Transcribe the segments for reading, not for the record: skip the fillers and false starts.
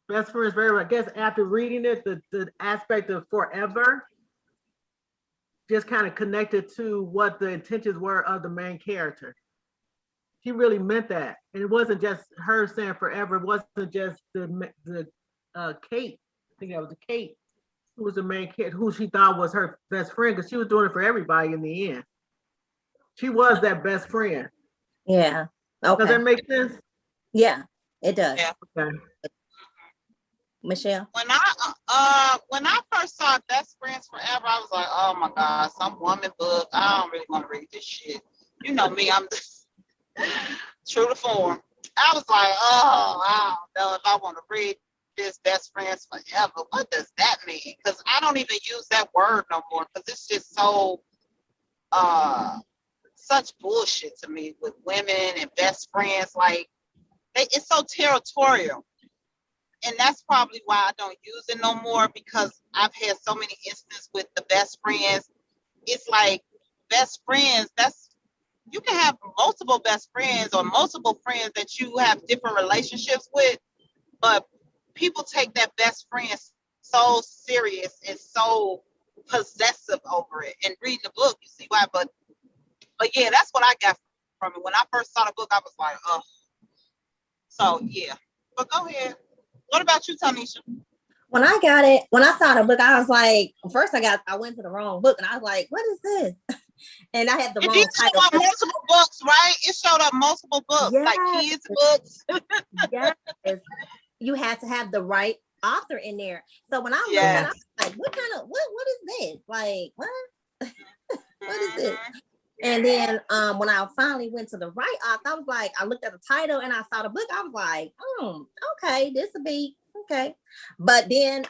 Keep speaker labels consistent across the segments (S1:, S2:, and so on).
S1: Best friends forever. I guess after reading it, the aspect of forever just kind of connected to what the intentions were of the main character. She really meant that, and it wasn't just her saying forever. It wasn't just the Kate. I think that was the Kate who was the main kid, who she thought was her best friend, because she was doing it for everybody in the end. She was that best friend.
S2: Yeah. Okay.
S1: Does that make sense?
S2: Yeah, it does.
S3: Yeah.
S1: Okay.
S2: Michelle?
S3: When I first saw Best Friends Forever, I was like, oh my God, some woman book. I don't really want to read this shit. You know me, I'm true to form. I was like, oh, I don't know if I want to read this Best Friends Forever. What does that mean? Because I don't even use that word no more, because it's just so such bullshit to me with women and best friends. Like, it's so territorial. And that's probably why I don't use it no more, because I've had so many instances with the best friends. It's like best friends, you can have multiple best friends or multiple friends that you have different relationships with, but people take that best friend so serious and so possessive over it. And reading the book, you see why. But yeah, that's what I got from it. When I first saw the book, I was like, oh. So yeah. But go ahead. What about you, Tanisha?
S2: When I saw the book, I was like, first I went to the wrong book, and I was like, what is this? And I had the wrong title.
S3: Multiple books, right? It showed up multiple books,
S2: yes.
S3: like kids' books.
S2: Yes. You had to have the right author in there. So when I looked at it, I was like, what is this? Like, what? What is this? And then when I finally went to the right author, I was like, I looked at the title and I saw the book. I was like, okay, this will be okay. But then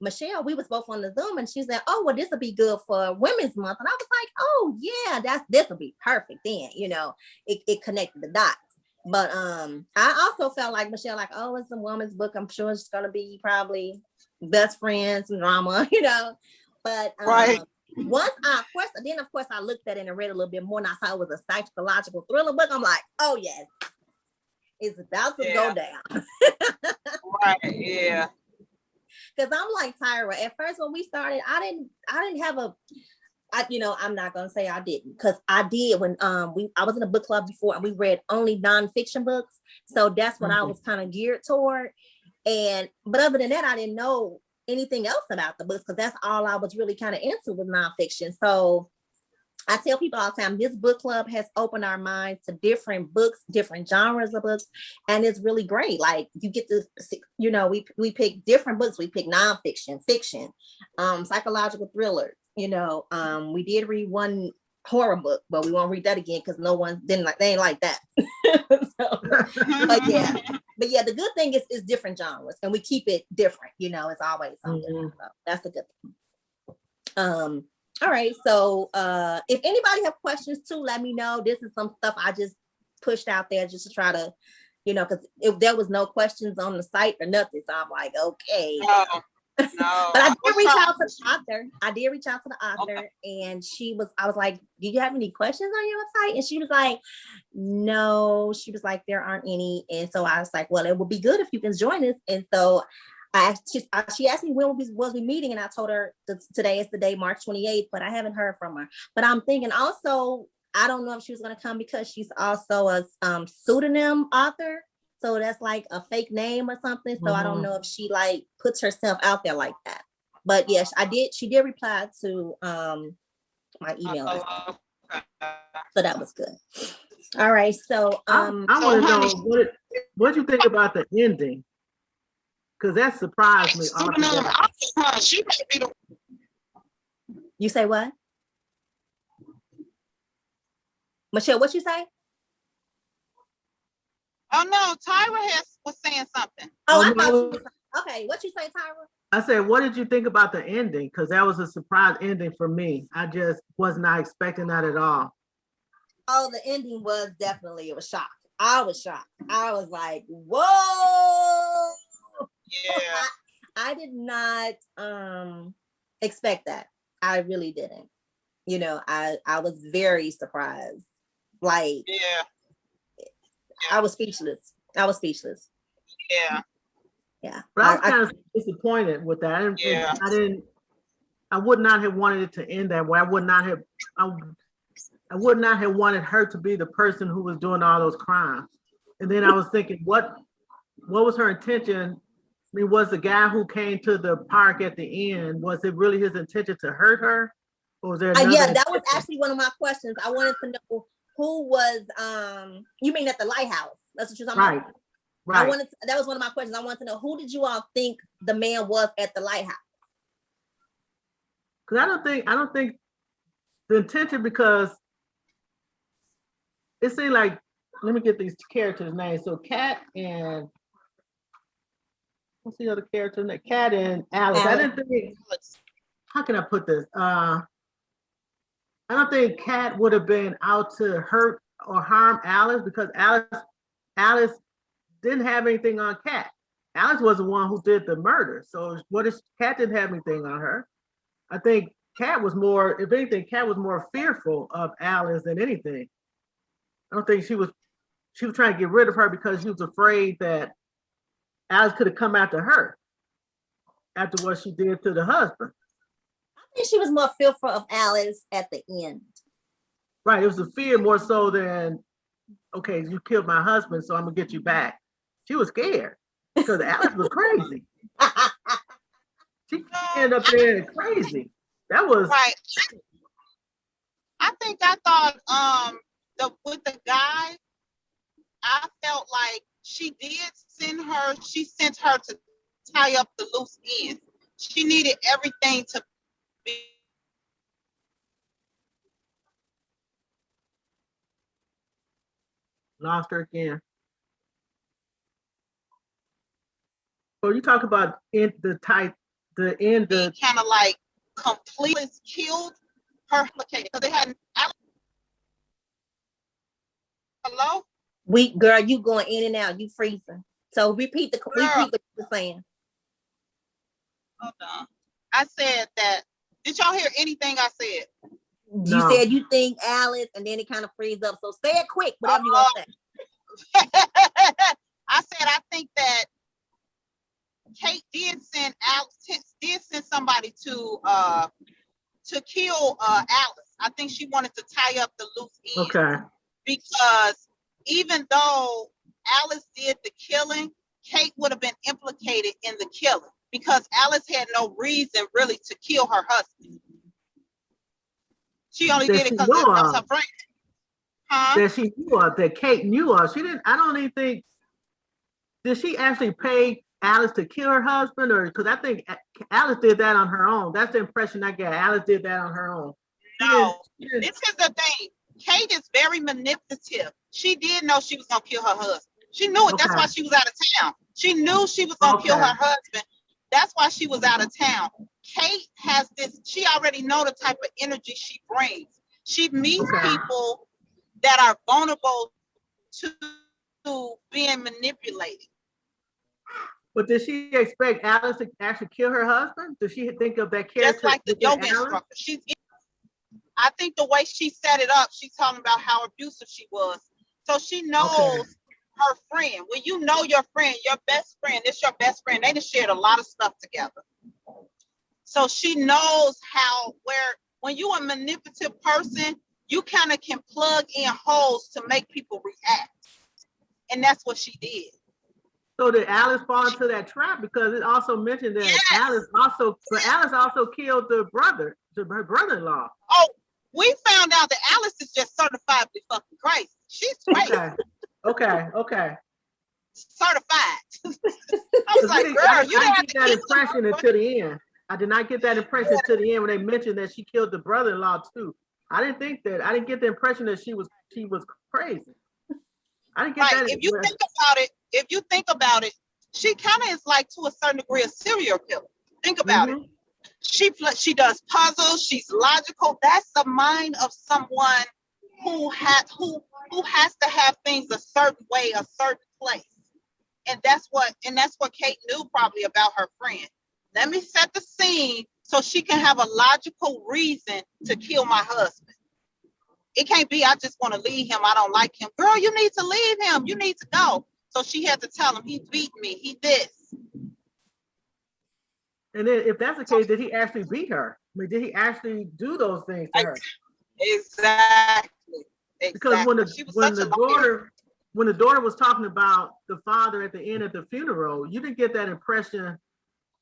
S2: Michelle, we was both on the Zoom, and she said, oh, well, this will be good for Women's Month. And I was like, oh yeah, this will be perfect then. You know, it connected the dots. But I also felt like Michelle, like, oh, it's a woman's book. I'm sure it's gonna be probably best friends and drama, you know. But
S3: right.
S2: Of course, I looked at it and read a little bit more, and I saw it was a psychological thriller book. I'm like, oh yes, it's about to go down.
S3: Right, yeah.
S2: Because I'm like Tyra. At first, when we started, I didn't have I'm not gonna say I didn't, because I did when I was in a book club before, and we read only nonfiction books. So that's what I was kind of geared toward. But other than that, I didn't know anything else about the books, because that's all I was really kind of into with nonfiction. So I tell people all the time, this book club has opened our minds to different books, different genres of books, and it's really great. Like, you get to, you know, we pick different books. We pick nonfiction, fiction, psychological thrillers. You know, we did read one horror book, but we won't read that again because they ain't like that. But yeah, the good thing is it's different genres, and we keep it different. You know, it's always something different. So that's a good thing. All right, so if anybody have questions too, let me know. This is some stuff I just pushed out there just to try to, you know, because if there was no questions on the site or nothing, so I'm like, okay.
S3: No.
S2: But I did reach out to the author. And I was like, do you have any questions on your site? And she was like, no. She was like, there aren't any. And so I was like, well, it would be good if you can join us. And so she asked me when was we meeting, and I told her today is the day, March 28th, but I haven't heard from her. But I'm thinking also, I don't know if she was going to come because she's also a pseudonym author. So that's like a fake name or something. So I don't know if she like puts herself out there like that. But yes, she did reply to my email. So that was good. All right. So
S1: I want to know what you think about the ending, because that surprised me.
S2: You say what? Michelle, what you say?
S3: Oh no, Tyra was saying something.
S2: Okay, what you say, Tyra?
S1: I said, what did you think about the ending? Because that was a surprise ending for me. I just was not expecting that at all.
S2: Oh, the ending was definitely, it was shock. I was shocked. I was like, whoa.
S3: Yeah.
S2: I did not expect that. I really didn't. You know, I was very surprised. Like, I was speechless.
S3: Yeah.
S2: Yeah.
S1: But I was kind of disappointed with that.
S3: Yeah.
S1: I would not have wanted it to end that way. I would not have wanted her to be the person who was doing all those crimes. And then I was thinking, what was her intention? I mean, was the guy who came to the park at the end, was it really his intention to hurt her? Or was there another
S2: yeah, that was
S1: intention?
S2: actually one of my questions. I wanted to know who was you mean at the lighthouse? That's what you're talking
S1: Right.
S2: about?
S1: Right.
S2: That was one of my questions. I wanted to know, who did you all think the man was at the lighthouse?
S1: Because I don't think the intention, because it seemed like, let me get these characters' names. So Kat and what's the other character name? Kat and Alice. I didn't think, how can I put this? I don't think Kat would have been out to hurt or harm Alice, because Alice didn't have anything on Kat. Alice was the one who did the murder. So Kat didn't have anything on her. I think Kat was more, if anything, Kat was more fearful of Alice than anything. I don't think she was trying to get rid of her because she was afraid that Alice could have come after her after what she did to the husband.
S2: I think she was more fearful of Alice at the end.
S1: Right, it was a fear more so than, okay, you killed my husband, so I'm gonna get you back. She was scared because Alice was crazy. She ended up being crazy. That was
S3: right. I think I thought with the guy, I felt like she sent her to tie up the loose ends. She needed everything to be.
S1: Lost her again. So you talk about kind
S3: of like completely killed her because they hadn't. Hello?
S2: Girl, you going in and out, you freezing. So repeat what you were saying.
S3: Hold on. I said that. Did y'all hear anything I said?
S2: You said you think Alice, and then it kind of frees up. So say it quick, whatever you want to say.
S3: I said I think that Kate did send somebody to kill Alice. I think she wanted to tie up the loose ends.
S1: Okay.
S3: Because even though Alice did the killing, Kate would have been implicated in the killing because Alice had no reason really to kill her husband. She only did it because it was her friend. Huh?
S1: That she knew of, that Kate knew of. She didn't, I don't even think, did she actually pay Alice to kill her husband? Or, because I think Alice did that on her own. That's the impression I get. Alice did that on her own.
S3: No, this is the thing. Kate is very manipulative. She did know she was going to kill her husband. She knew it. Okay. That's why she was out of town. She knew she was going to kill her husband. That's why she was out of town. Kate has this, she already know the type of energy she brings. She meets people that are vulnerable to being manipulated.
S1: But did she expect Alice to actually kill her husband? Did she think of that character? Just
S3: like the yoga instructor. I think the way she set it up, she's talking about how abusive she was. So she knows her friend. When you know your friend, your best friend, it's your best friend. They just shared a lot of stuff together. So she knows when you're a manipulative person, you kind of can plug in holes to make people react. And that's what she did.
S1: So did Alice fall into that trap? Because it also mentioned that Alice also killed her brother-in-law.
S3: Oh, we found out that Alice is just certifiably fucking crazy. She's crazy.
S1: Okay.
S3: Certified. I was like, girl, you didn't have to
S1: get that impression until the end. I did not get that impression until the end when they mentioned that she killed the brother-in-law too. I didn't get the impression that she was crazy. I didn't get that.
S3: If you think about it, she kind of is like, to a certain degree, a serial killer. Think about it. She does puzzles. She's logical. That's the mind of someone who has to have things a certain way, a certain place. And that's what Kate knew probably about her friend. Let me set the scene so she can have a logical reason to kill my husband. It can't be, I just want to leave him. I don't like him. Girl, you need to leave him. You need to go. So she had to tell him, he beat me. He this.
S1: And then if that's the case, did he actually beat her? I mean, did he actually do those things to her?
S3: Exactly.
S1: Because
S3: She was such a liar.
S1: when the daughter was talking about the father at the end of the funeral, you didn't get that impression.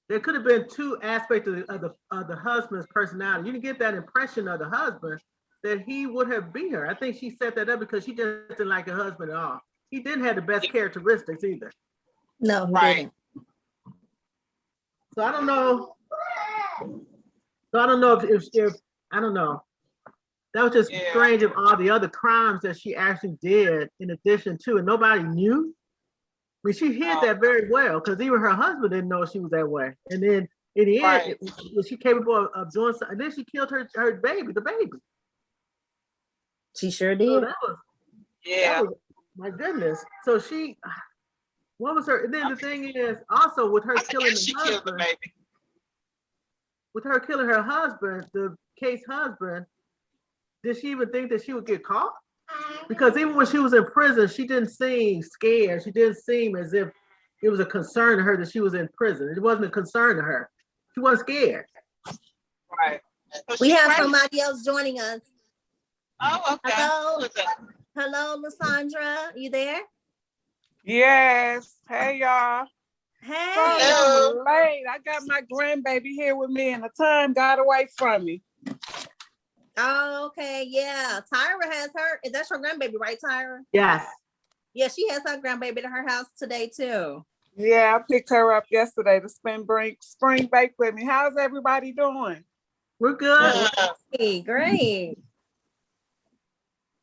S1: There could have been two aspects of the husband's personality. You didn't get that impression of the husband that he would have beat her. I think she set that up because she just didn't like her husband at all. He didn't have the best characteristics either.
S2: No, he
S3: Right.
S2: didn't.
S1: So I don't know. So I don't know if I don't know. That was just
S3: Yeah.
S1: strange of all the other crimes that she actually did in addition to, and nobody knew. I mean, she hid that very well because even her husband didn't know she was that way. And then in the end, was she capable of doing something? And then she killed her baby, the baby.
S2: She sure
S1: So
S2: did.
S3: Yeah.
S1: My goodness. So what was her? And then the thing is, also with her killing
S3: She
S1: the
S3: killed the
S1: husband,
S3: baby.
S1: with her killing her husband, the case husband, did she even think that she would get caught? Because even when she was in prison, she didn't seem scared. She didn't seem as if it was a concern to her that she was in prison. It wasn't a concern to her. She wasn't scared.
S3: Right. So
S2: We
S3: she
S2: have
S3: crazy.
S2: somebody else joining us.
S3: Oh, okay.
S2: Hello?
S3: Who is that?
S2: Hello, Lysandra. You there?
S4: Yes. Hey, y'all.
S2: Hey.
S4: Sorry
S3: Hello.
S4: I'm late. I got my grandbaby here with me and the time got away from me.
S2: Oh, okay. Yeah. Tyra has her. Is that her grandbaby, right, Tyra?
S1: Yes.
S2: Yeah, she has her grandbaby at her house today, too.
S4: Yeah, I picked her up yesterday to spring break with me. How's everybody doing?
S1: We're good.
S2: Hey, great.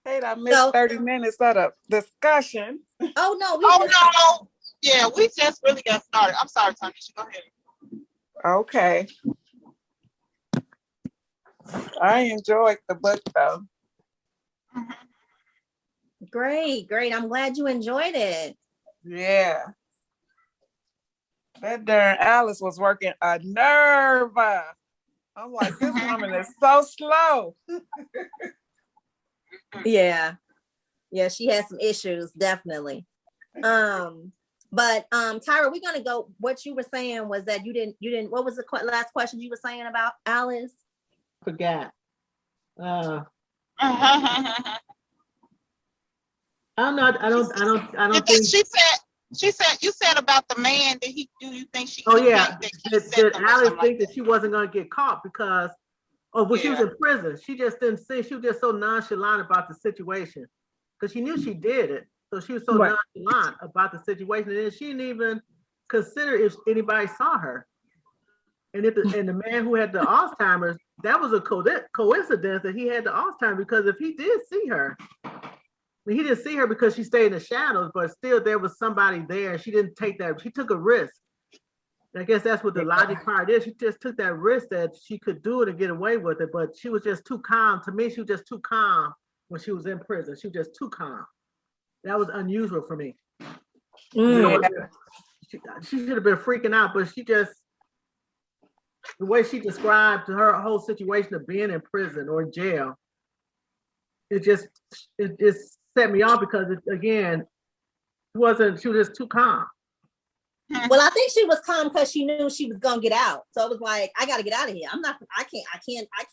S4: Hey, I missed 30 minutes of the discussion.
S2: Oh, no.
S3: No. Yeah, we just really got started. I'm sorry, Tanisha. Go ahead.
S4: Okay. I enjoyed the book, though.
S2: Great. I'm glad you enjoyed it.
S4: Yeah. That darn Alice was working a nerve. I'm like, this woman is so slow.
S2: Yeah, she has some issues, definitely. But Tyra, we're gonna go. What you were saying was that you didn't. What was the last question you were saying about Alice?
S1: Forgot. I don't know. I don't think.
S3: She said you said about the man that do you think she?
S1: Oh yeah. Did Alice think
S3: like
S1: that she wasn't going to get caught because when she was in prison? She just didn't see. She was just so nonchalant about the situation because she knew she did it. So she was so nonchalant about the situation, and then she didn't even consider if anybody saw her. And the man who had the Alzheimer's, that was a coincidence that he had the Alzheimer's, because if he did see her, he didn't see her because she stayed in the shadows, but still there was somebody there, and she didn't take that. She took a risk. And I guess that's what the logic part is. She just took that risk that she could do it and get away with it, but she was just too calm. To me, she was just too calm when she was in prison. She was just too calm. That was unusual for me.
S4: Yeah.
S1: She should have been freaking out, but the way she described her whole situation of being in prison or jail, it just set me off because she was just too calm.
S2: Well, I think she was calm because she knew she was gonna get out. So it was like, I gotta get out of here. I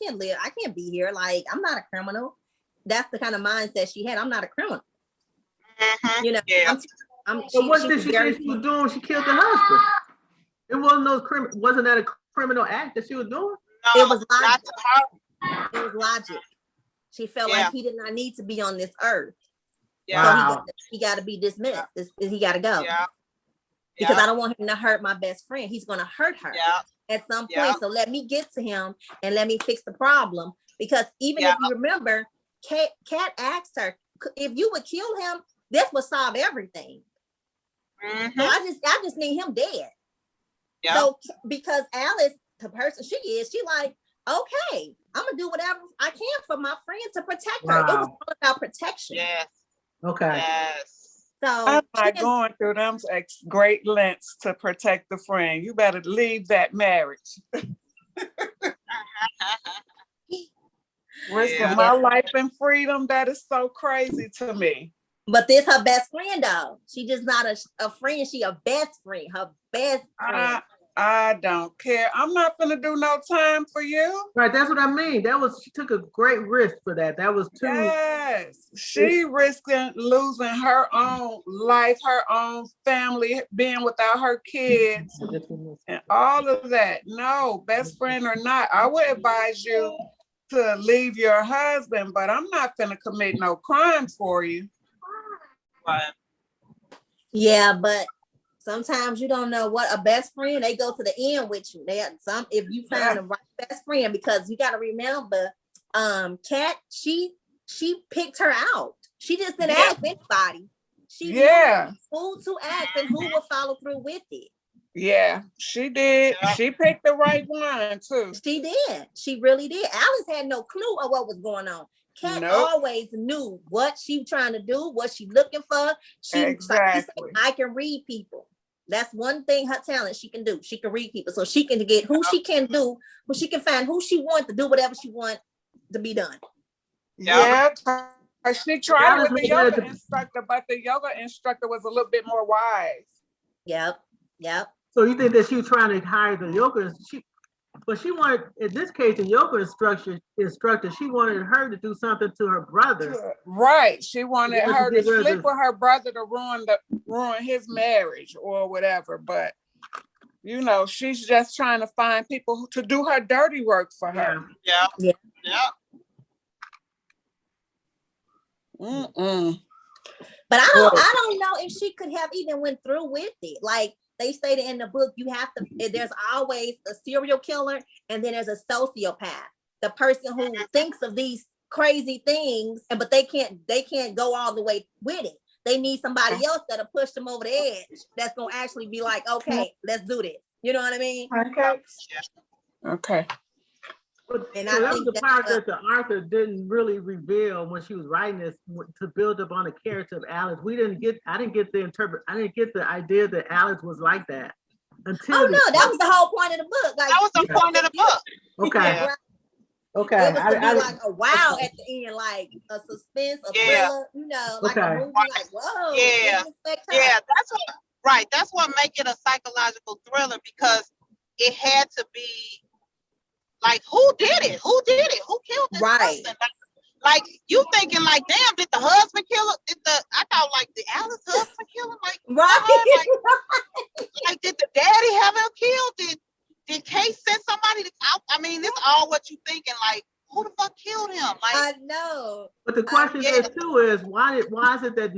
S2: can't live. I can't be here. Like, I'm not a criminal. That's the kind of mindset she had. I'm not a criminal. You know,
S3: yeah.
S1: But what did she think she was doing when she killed her husband? It wasn't that a criminal act that she was doing?
S3: No,
S2: it was logic.
S3: not
S2: It was logic. She felt like he did not need to be on this earth.
S3: Yeah.
S2: So he got to be dismissed. He got to go.
S3: Yeah.
S2: Because I don't want him to hurt my best friend. He's going to hurt her at some point.
S3: Yeah.
S2: So let me get to him and let me fix the problem. Because even if you remember, Kat asked her, if you would kill him, this would solve everything.
S3: Mm-hmm.
S2: So I just need him dead.
S3: Yeah.
S2: So because Alice, the person she is, she like, okay, I'm gonna do whatever I can for my friend to protect her. It was all about protection.
S3: Yes.
S1: Okay.
S3: Yes.
S2: So
S4: I'm not going through them great lengths to protect the friend. You better leave that marriage. Risking my life and freedom, that is so crazy to me.
S2: But this her best friend though. She just not a friend, she a best friend. Her best friend.
S4: I don't care. I'm not gonna do no time for you.
S1: Right, that's what I mean. She took a great risk for that. That was too.
S4: Yes, she risking losing her own life, her own family, being without her kids, and all of that. No, best friend or not, I would advise you to leave your husband, but I'm not gonna commit no crime for you.
S2: Yeah, but sometimes you don't know what a best friend, they go to the end with you. If you find the right best friend, because you got to remember, Kat, she picked her out. She just didn't ask anybody. She knew who to ask and who would follow through with it.
S4: Yeah, she did. She picked the right one too.
S2: She did. She really did. Alice had no clue of what was going on. Kat always knew what she trying to do, what she looking for.
S4: Exactly.
S2: I can read people. That's one thing, her talent, she can do. She can read people. So she can get who she can do, but she can find who she wants to do whatever she wants to be done.
S4: Yeah. She tried with the yoga instructor, but the yoga instructor was a little bit more wise.
S2: Yep.
S1: So you think that she was trying to hire the yoga? But she wanted, in this case, the yoga instructor, she wanted her to do something to her brother.
S4: Right. She wanted her to sleep with her brother to ruin his marriage or whatever. But you know, she's just trying to find people to do her dirty work for her.
S3: Yeah.
S2: But I don't know if she could have even went through with it. Like they stated in the book, there's always a serial killer and then there's a sociopath, the person who thinks of these crazy things, but they can't go all the way with it. They need somebody else that'll push them over the edge. That's gonna actually be like, okay, let's do this. You know what I mean?
S4: Okay.
S1: And so that was the part that the author didn't really reveal when she was writing this to build up on the character of Alice. I didn't get the idea that Alice was like that until.
S2: Oh no, that was the whole point of the book. Like,
S3: that was the point of the book.
S1: Okay.
S3: Yeah.
S1: Okay.
S2: It was to be like a wow at the end, like a suspense, a thriller, you know, like a movie, like whoa.
S3: Yeah. That's what make it a psychological thriller, because it had to be like, who did it? Who killed this person? Like you thinking like, damn, did the husband kill it? I thought like, did Alice's husband kill him? Like, like did the daddy have him killed? Did Kate send somebody to out? I mean, this all what you thinking, like, who the fuck killed him? Like,
S2: I know.
S1: But the question is too is why is it that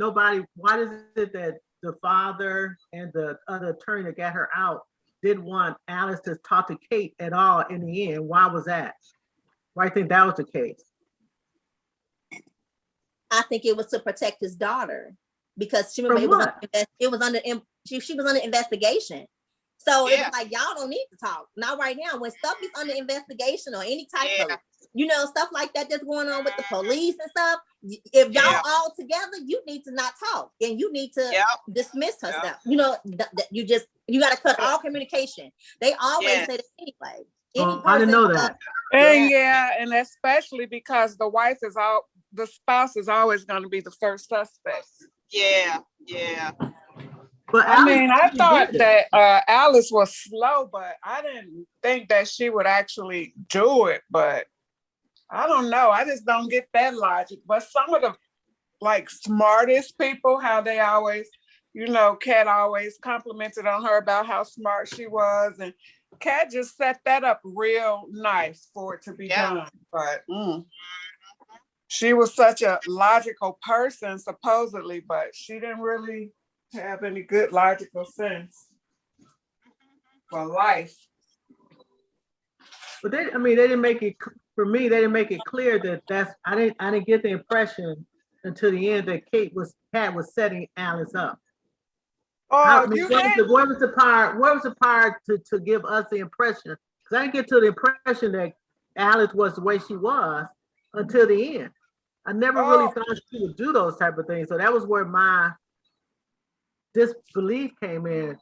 S1: the father and the other attorney that got her out didn't want Alice to talk to Kate at all in the end? Why was that? Why do you think that was the case?
S2: I think it was to protect his daughter, because she was under investigation. So it's like, y'all don't need to talk. Not right now. When stuff is under investigation or any type of, stuff like that that's going on with the police and stuff, if y'all all together, you need to not talk and you need to dismiss her stuff. You know, you got to cut all communication. They always say that anyway.
S1: I didn't know that.
S4: And especially because the spouse is always going to be the first suspect.
S3: Yeah.
S1: But
S4: I thought that Alice was slow, but I didn't think that she would actually do it. But I don't know. I just don't get that logic. But some of the smartest people, how they always, Kat always complimented on her about how smart she was, and Kat just set that up real nice for it to be done. But she was such a logical person, supposedly, but she didn't really have any good logical sense for life.
S1: But they didn't make it, for me, they didn't make it clear that I didn't get the impression until the end that Kat was setting Alice up.
S4: Oh,
S1: where was the part to give us the impression? Because I didn't get to the impression that Alice was the way she was until the end. I never really thought she would do those type of things. So that was where my disbelief came in.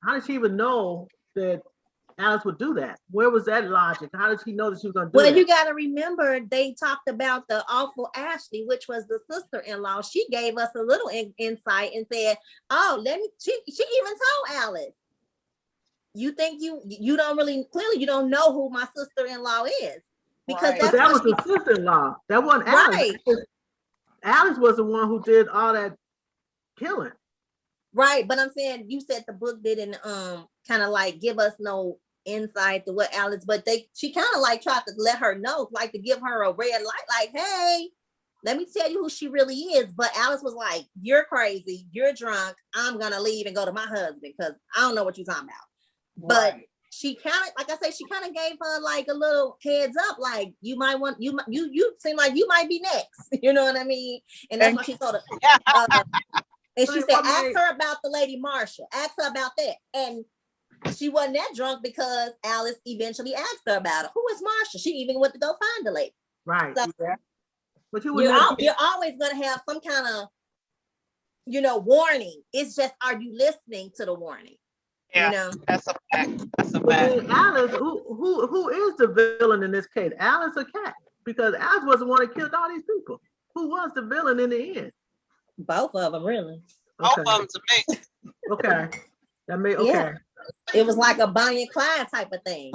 S1: How did she even know that Alice would do that? Where was that logic? How did she know that she was going to do that?
S2: Well, you got to remember, they talked about the awful Ashley, which was the sister-in-law. She gave us a little insight and said, she even told Alice. you think you don't really, clearly you don't know who my sister-in-law is, because
S4: Right.
S1: But
S2: that's
S1: that
S2: what
S1: was the sister-in-law. That wasn't Alice.
S2: right,
S1: Alice was the one who did all that killing.
S2: right. But I'm saying, you said the book didn't kind of like give us no insight to what Alice, but she kind of like tried to let her know, like to give her a red light, like, hey, let me tell you who she really is. But Alice was like, you're crazy, you're drunk, I'm gonna leave and go to my husband because I don't know what you're talking about. But
S4: Right.
S2: she kind of, like I said, she kind of gave her like a little heads up, like you might want, you seem like you might be next. You know what I mean? And that's why she told her. And she said, ask her about the lady Marshall. Ask her about that. And she wasn't that drunk because Alice eventually asked her about it. Who is Marshall? She even went to go find the lady.
S1: Right.
S2: So
S4: Yeah.
S1: But you would
S2: you're always gonna have some kind of, warning. It's just, are you listening to the warning?
S3: Yeah,
S2: You know?
S3: that's a fact. That's a
S1: But
S3: fact.
S1: then Alice, who is the villain in this case? Alice or Cat? Because Alice was the one that killed all these people. Who was the villain in the end?
S2: Both of them, really.
S3: Both
S1: Okay.
S3: of them to me.
S1: Okay. That made okay.
S2: Yeah. It was like a Bonnie and Clyde type of thing,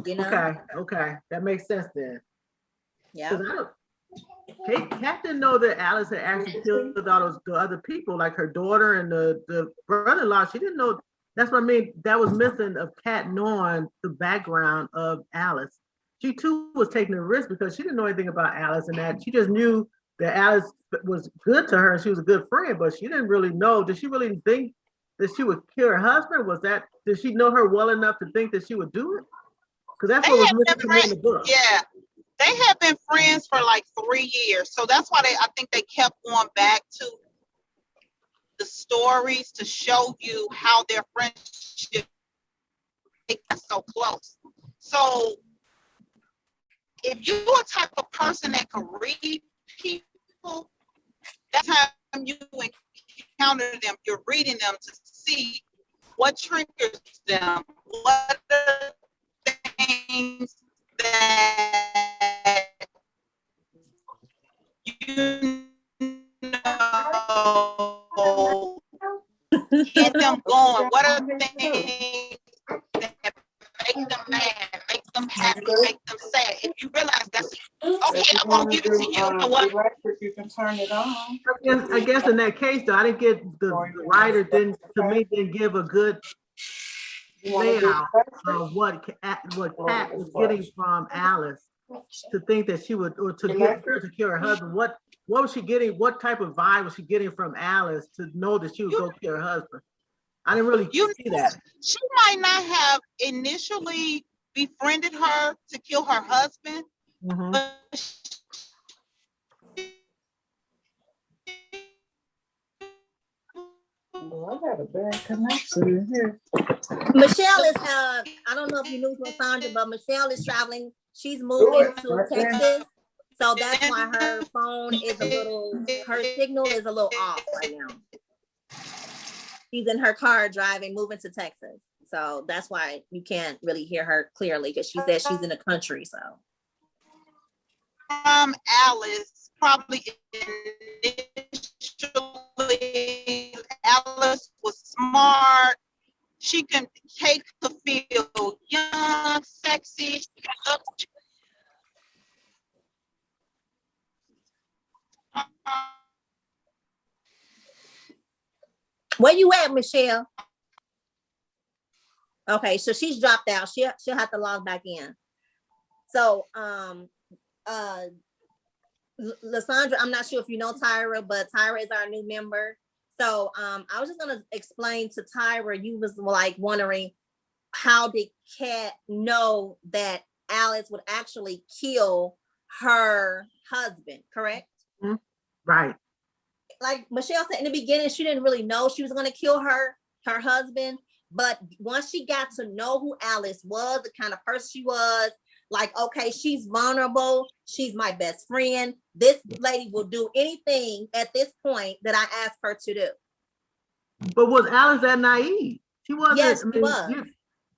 S1: Okay. That makes sense then.
S2: Yeah.
S1: Kat didn't know that Alice had actually killed all the other people, like her daughter and the brother-in-law. She didn't know. That's what I mean. That was missing of Kat knowing the background of Alice. She too was taking a risk because she didn't know anything about Alice, and that she just knew that Alice was good to her and she was a good friend, but she didn't really know. Did she really think that she would kill her husband? Did she know her well enough to think that she would do it? Because that's what was missing from in the book.
S3: Yeah. They had been friends for like 3 years. So that's why I think they kept going back to the stories to show you how their friendship got so close. So if you're a type of person that can read people, that's how you encounter them. You're reading them to see what triggers them, what are the things that you know get them going. What are the things that make them mad, make them happy, make them sad? If you realize that's okay, I'm gonna give it to you. You know what?
S4: You can turn it on.
S1: I guess in that case, though, I didn't get the writer didn't give a good layout of what Kat was getting from Alice to think that she would, or to get her to kill her husband. What was she getting? What type of vibe was she getting from Alice to know that she would go kill her husband? I didn't really see that.
S3: She might not have initially befriended her to kill her husband, but
S4: I got a bad connection here.
S2: Michelle is, I don't know if you knew Sandra, but Michelle is traveling. She's moving to Texas. So that's why her phone is her signal is a little off right now. She's in her car driving, moving to Texas. So that's why you can't really hear her clearly, because she said she's in the country, so.
S3: Alice, probably initially, Alice was smart. She can take the feel young, sexy. She can look.
S2: Where you at, Michelle? Okay, so she's dropped out. She'll have to log back in. So, Lysandra, I'm not sure if you know Tyra, but Tyra is our new member. So, I was just gonna explain to Tyra. You was like wondering, how did Kat know that Alice would actually kill her husband? Correct?
S1: Mm-hmm. Right.
S2: Like Michelle said in the beginning, she didn't really know she was going to kill her husband. But once she got to know who Alice was, the kind of person she was, like, okay, she's vulnerable. She's my best friend. This lady will do anything at this point that I ask her to do.
S1: But was Alice that naive? She wasn't.
S2: Yes, she was.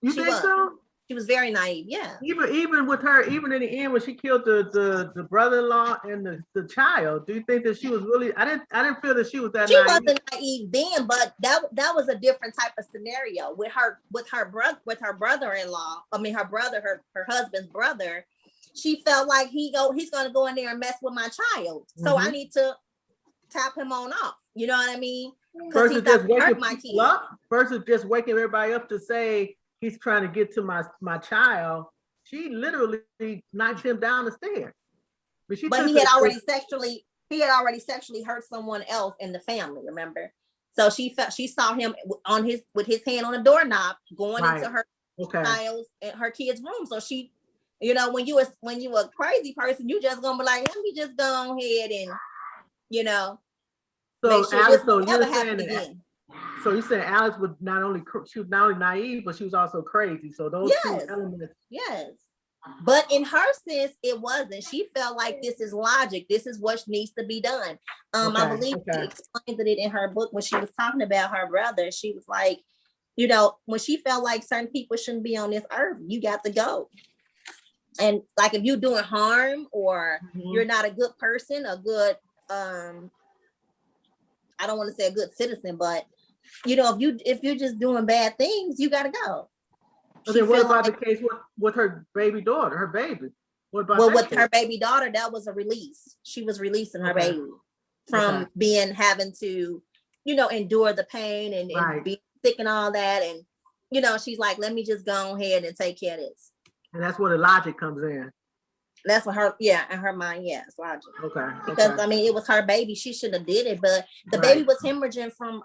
S1: You think so?
S2: She was very naive. Yeah.
S1: Even with her, even in the end when she killed the brother-in-law and the child, do you think that she was really? I didn't feel that she was that
S2: She
S1: naive.
S2: wasn't naive then, but that was a different type of scenario with her brother-in-law. I mean, her husband's brother. She felt like he's gonna go in there and mess with my child, so I need to tap him on off. You know what I mean? Because he's not gonna hurt my kid.
S1: Versus just waking everybody up to say he's trying to get to my child. She literally knocked him down the stairs. But he had already
S2: sexually hurt someone else in the family, remember? So she saw him with his hand on the doorknob going into her child's and her kid's room. So she, you know, when you a crazy person, you just gonna be like, let me just go ahead and, you know,
S1: so
S2: make sure
S1: Alice,
S2: this will never happen again.
S1: So you said Alice was not only naive, but she was also crazy. So those two elements.
S2: Yes. But in her sense, it wasn't. She felt like this is logic. This is what needs to be done. I believe she explained it in her book when she was talking about her brother. She was like, you know, when she felt like certain people shouldn't be on this earth, you got to go. And like if you're doing harm or you're not a good person, a good, I don't want to say a good citizen, but you know, if you're just doing bad things, you got to go.
S1: So then what about the case with her baby daughter, her baby? What about
S2: with her baby daughter, that was a release. She was releasing her baby from having to, you know, endure the pain and be sick and all that. And, you know, she's like, let me just go ahead and take care of this.
S1: And that's where the logic comes in.
S2: That's what in her mind, it's logic. Because I mean, it was her baby. She shouldn't have did it, but the baby was hemorrhaging from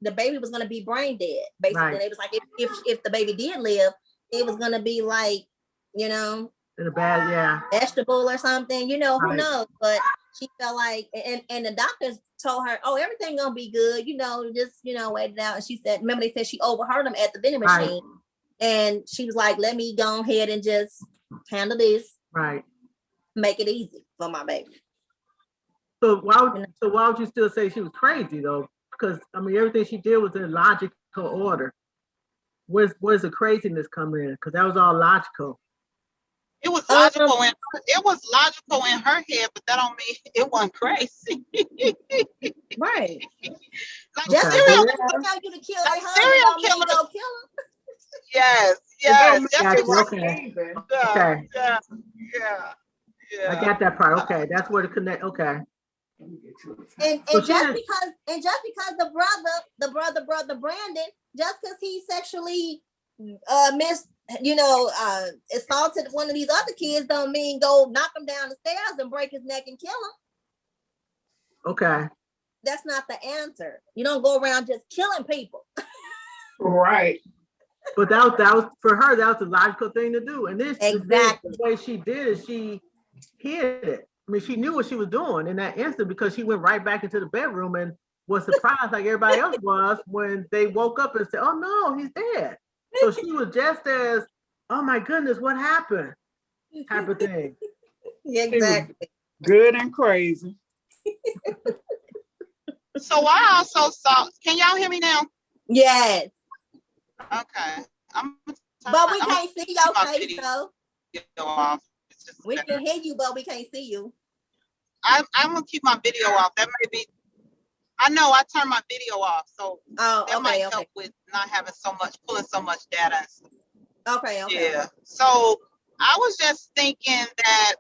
S2: the baby was gonna be brain dead. Basically, it was like if the baby did live, it was gonna be like, you know,
S1: in a bad
S2: vegetable or something, you know, who knows? But she felt like and the doctors told her, oh, everything gonna be good, you know, just, you know, wait it out. And she said, remember they said she overheard them at the vending machine. And she was like, let me go ahead and just handle this. Make it easy for my baby.
S1: So why would you still say she was crazy though? Because I mean everything she did was in logical order. Where's the craziness come in? Because that was all logical.
S3: It was logical in her head, but that don't mean it wasn't crazy.
S2: Right.
S3: Like
S2: just
S3: serial
S2: tell you to kill their husband, don't mean go kill him.
S3: Yes.
S1: I got that part. Okay, that's where the connect. Okay.
S2: And just because the brother Brandon, just because he sexually assaulted one of these other kids, don't mean go knock him down the stairs and break his neck and kill him.
S1: Okay.
S2: That's not the answer. You don't go around just killing people.
S4: Right.
S1: But that was for her. That was the logical thing to do. And this the way she did it, she hid it. I mean, she knew what she was doing in that instant because she went right back into the bedroom and was surprised like everybody else was when they woke up and said, oh no, he's dead. So she was just as, oh my goodness, what happened? Type of thing.
S2: Yeah, exactly.
S4: Good and crazy.
S3: So I also saw, can y'all hear me now?
S2: Yes.
S3: Okay.
S2: But we can't see your face though. We can hear you, but we can't see you.
S3: I'm gonna keep my video off. That may be. I know I turned my video off, so that might help with not having pulling so much data and stuff.
S2: Okay.
S3: Yeah. So I was just thinking that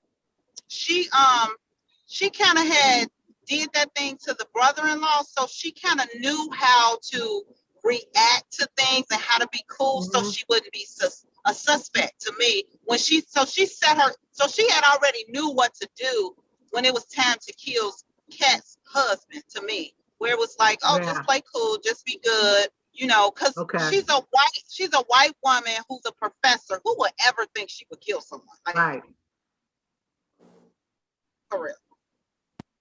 S3: she kind of did that thing to the brother-in-law, so she kind of knew how to react to things and how to be cool, so she wouldn't be a suspect to me. She had already knew what to do when it was time to kill Kat's husband. To me, where it was like, just play cool, just be good, you know, because she's a white woman who's a professor. Who would ever think she would kill someone? Like, for real.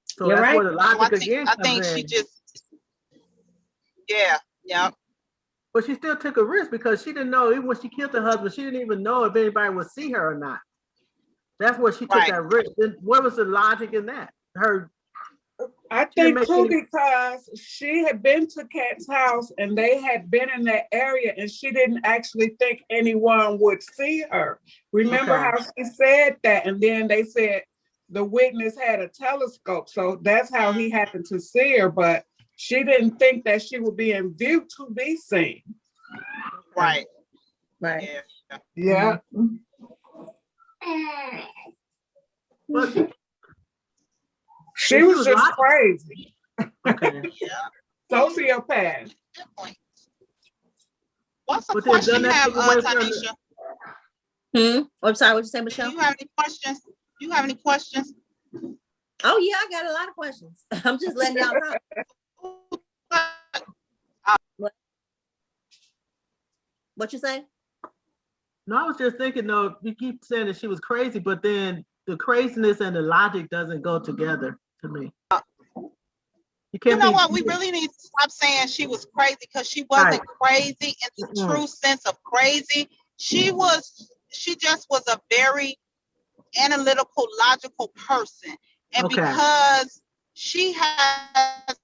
S1: So you're that's where the logic
S3: I think she just, yeah.
S1: But she still took a risk because she didn't know, even when she killed her husband, she didn't even know if anybody would see her or not. That's where she took that risk. Then what was the logic in that?
S4: I
S1: She didn't
S4: think
S1: make
S4: too
S1: any,
S4: because she had been to Kat's house and they had been in that area and she didn't actually think anyone would see her. Remember
S1: Okay.
S4: how she said that? And then they said the witness had a telescope. So that's how he happened to see her, but she didn't think that she would be in view to be seen.
S3: Right.
S2: Right.
S3: Yeah.
S4: Yeah.
S1: but
S4: She
S1: she
S4: was
S1: was
S4: just
S1: lying.
S4: crazy.
S1: Okay.
S3: Yeah.
S4: Sociopath.
S3: Good point. What's a
S1: But then
S3: question
S1: doesn't
S3: you
S1: that
S3: have,
S1: take away from
S3: Tanisha?
S2: I'm sorry, what you say,
S3: Do
S2: Michelle?
S3: you have any questions? You have any questions?
S2: Oh yeah, I got a lot of questions. I'm just letting y'all talk. What you say?
S1: No, I was just thinking, though, you keep saying that she was crazy, but then the craziness and the logic doesn't go together to me. You
S3: You
S1: can't
S3: know
S1: be.
S3: what? We really need to stop saying she was crazy because she wasn't
S1: Right.
S3: crazy in the true sense of crazy. She just was a very analytical, logical person. And
S1: Okay.
S3: because she has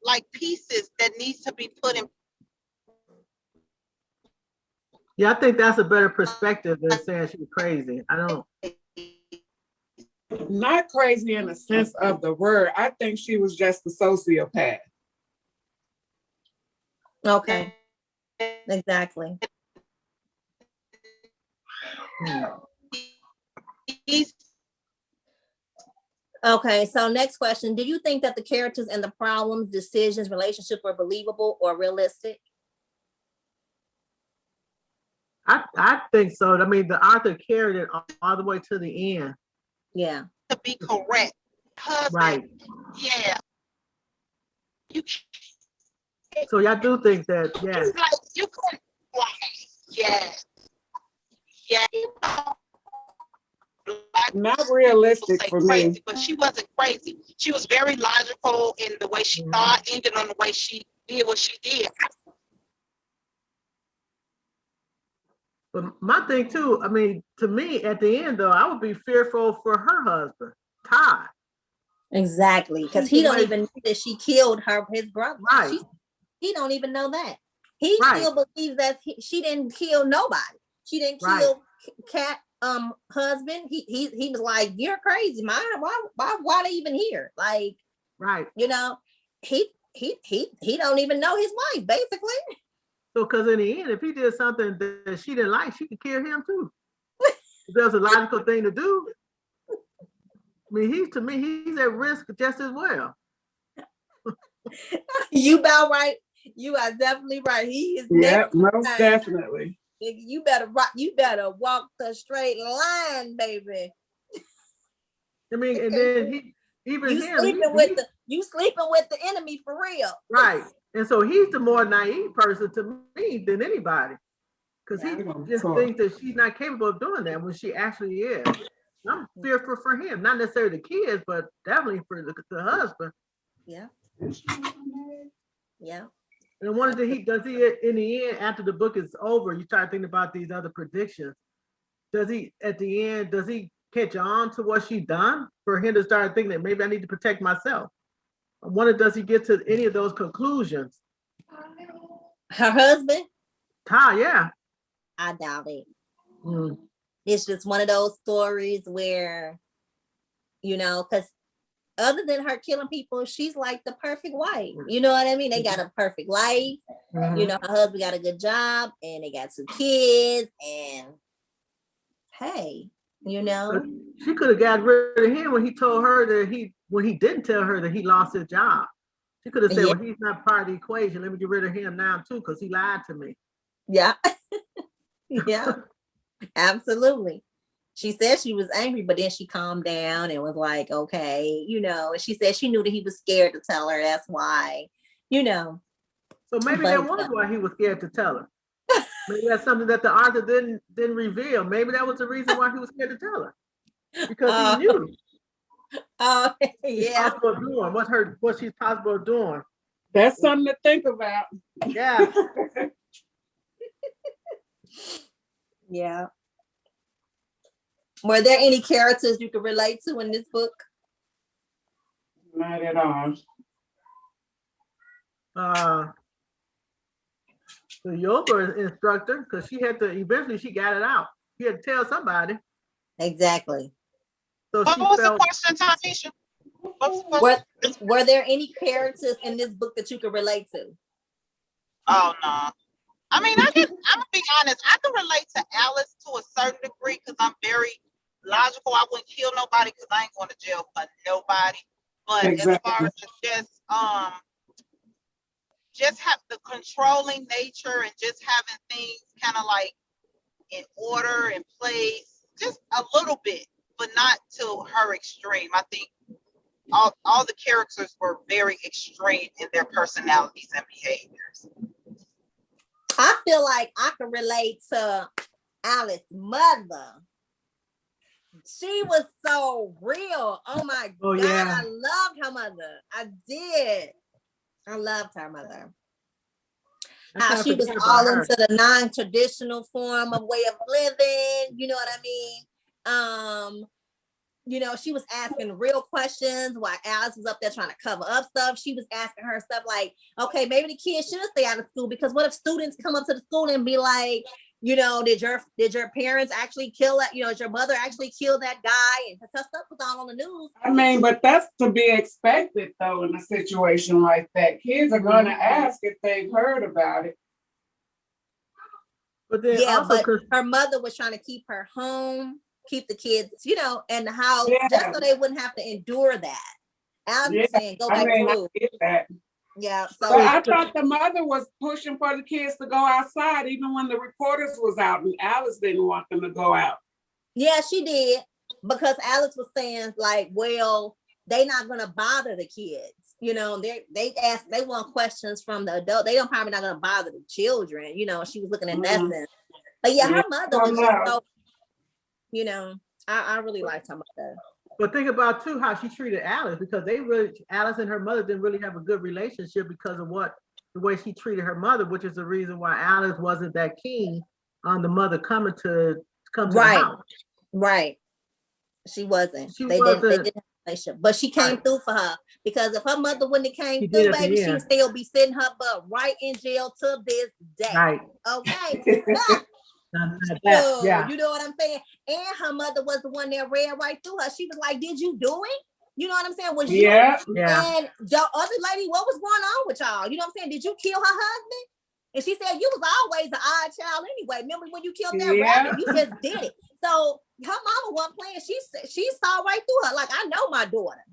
S3: like pieces that needs to be put in.
S1: Yeah, I think that's a better perspective than saying she was crazy. I don't.
S4: Not crazy in the sense of the word. I think she was just a sociopath.
S2: Okay. Exactly. Okay, so next question. Do you think that the characters and the problems, decisions, relationships were believable or realistic?
S1: I think so. I mean, the author carried it all the way to the end.
S2: Yeah.
S3: To be correct. Husband,
S1: Right.
S3: yeah. You
S1: So y'all do think that, yeah.
S3: like you couldn't like, yeah. Yeah.
S4: Not realistic
S3: Say
S4: for
S3: crazy,
S4: me.
S3: but she wasn't crazy. She was very logical in the way she thought, even on the way she did what she did.
S1: But my thing too, I mean, to me, at the end though, I would be fearful for her husband, Todd.
S2: Exactly. Because he don't even know that she killed his brother.
S1: Right.
S2: He don't even know that. He
S1: Right.
S2: still believes that she didn't kill nobody. She didn't kill Cat husband. He was like, you're crazy, man. Why they even here? Like,
S1: right.
S2: You know, he don't even know his wife, basically.
S1: So, because in the end, if he did something that she didn't like, she could kill him too. That's a logical thing to do. I mean, he's at risk just as well.
S2: You about right. You are definitely right. He is.
S4: Yeah, most definitely.
S2: You better walk the straight line, baby.
S1: I mean, and then you
S2: sleeping with the enemy for real.
S1: Right. And so he's the more naive person to me than anybody. Because he just thinks that she's not capable of doing that when she actually is. I'm fearful for him, not necessarily the kids, but definitely for the husband.
S2: Yeah. Yeah.
S1: And I wonder, does he in the end, after the book is over, you start thinking about these other predictions. Does he catch on to what she done for him to start thinking that maybe I need to protect myself? I wonder, does he get to any of those conclusions?
S2: Her husband?
S1: Yeah.
S2: I doubt it. It's just one of those stories where, because other than her killing people, she's like the perfect wife. You know what I mean? They got a perfect life. Her husband got a good job and they got 2 kids. And hey,
S1: she could have got rid of him when he told her that when he didn't tell her that he lost his job. She could have said, well, he's not part of the equation. Let me get rid of him now too, because he lied to me.
S2: Yeah. Yeah, absolutely. She said she was angry, but then she calmed down and was like, okay, and she said she knew that he was scared to tell her. That's why, So
S1: maybe that was why he was scared to tell her. Maybe that's something that the author didn't reveal. Maybe that was the reason why he was scared to tell her. Because he knew.
S2: Yeah.
S1: Possible of doing what she's possible of doing.
S4: That's something to think about.
S1: Yeah.
S2: Yeah. Were there any characters you could relate to in this book?
S4: Not at all.
S1: uh, the yoga instructor, because she had to, eventually she got it out. She had to tell somebody.
S2: Exactly.
S1: So
S3: What
S1: she
S3: was the
S1: felt,
S3: question, Tatisha? What was the
S2: Were there any characters in this book that you could relate to?
S3: Oh no. I mean, I'm gonna be honest, I can relate to Alice to a certain degree because I'm very logical. I wouldn't kill nobody because I ain't going to jail for nobody. But as far
S4: Exactly.
S3: as just have the controlling nature and just having things kind of like in order and place, just a little bit, but not to her extreme. I think all the characters were very extreme in their personalities and behaviors.
S2: I feel like I can relate to Alice's mother. She was so real. Oh my
S1: Oh,
S2: God,
S1: yeah.
S2: I loved her mother. I did. I loved her mother.
S1: I
S2: How
S1: kinda
S2: she was
S1: forget about
S2: all
S1: her.
S2: into the non-traditional form of way of living. You know what I mean? You know, she was asking real questions while Alice was up there trying to cover up stuff. She was asking her stuff like, okay, maybe the kids should stay out of school because what if students come up to the school and be like, you know, did your parents actually kill that? You know, did your mother actually kill that guy? And her stuff was all on the news.
S4: I mean, but that's to be expected though in a situation like that. Kids are going to ask if they've heard about it.
S1: But then
S2: Yeah,
S1: also,
S2: but her mother was trying to keep her home, keep the kids, you know, in the house,
S4: Yeah.
S2: just so they wouldn't have to endure that. Alice was saying, go back to
S4: I
S2: school.
S4: get that.
S2: Yeah,
S4: But
S2: so
S4: I thought the mother was pushing for the kids to go outside, even when the reporters was out, and Alice didn't want them to go out.
S2: yeah, she did, because Alice was saying like, well, they not gonna bother the kids. You know, they want questions from the adult. They don't probably not gonna bother the children. You know, she was looking at that sense. But yeah, her mother was just so, you know, I really liked her mother.
S1: but think about too how she treated Alice, because Alice and her mother didn't really have a good relationship because of the way she treated her mother, which is the reason why Alice wasn't that keen on the mother come to the house.
S2: Right. She wasn't.
S1: She
S2: They
S1: wasn't.
S2: didn't have a relationship, but she came through for her, because if her mother wouldn't have came
S1: She
S2: through,
S1: did at the
S2: baby, she
S1: end.
S2: would still be sitting her butt right in jail to this day.
S1: Right.
S2: Okay.
S1: That, yeah.
S2: You know what I'm saying? And her mother was the one that read right through her. She was like, did you do it? You know what I'm saying? Was you?
S4: Yeah.
S2: And the other lady, what was going on with y'all? You know what I'm saying? Did you kill her husband? And she said, you was always an odd child anyway. Remember when you killed that rabbit? You just did it. So her mama wasn't playing. She saw right through her. Like, I know my daughter.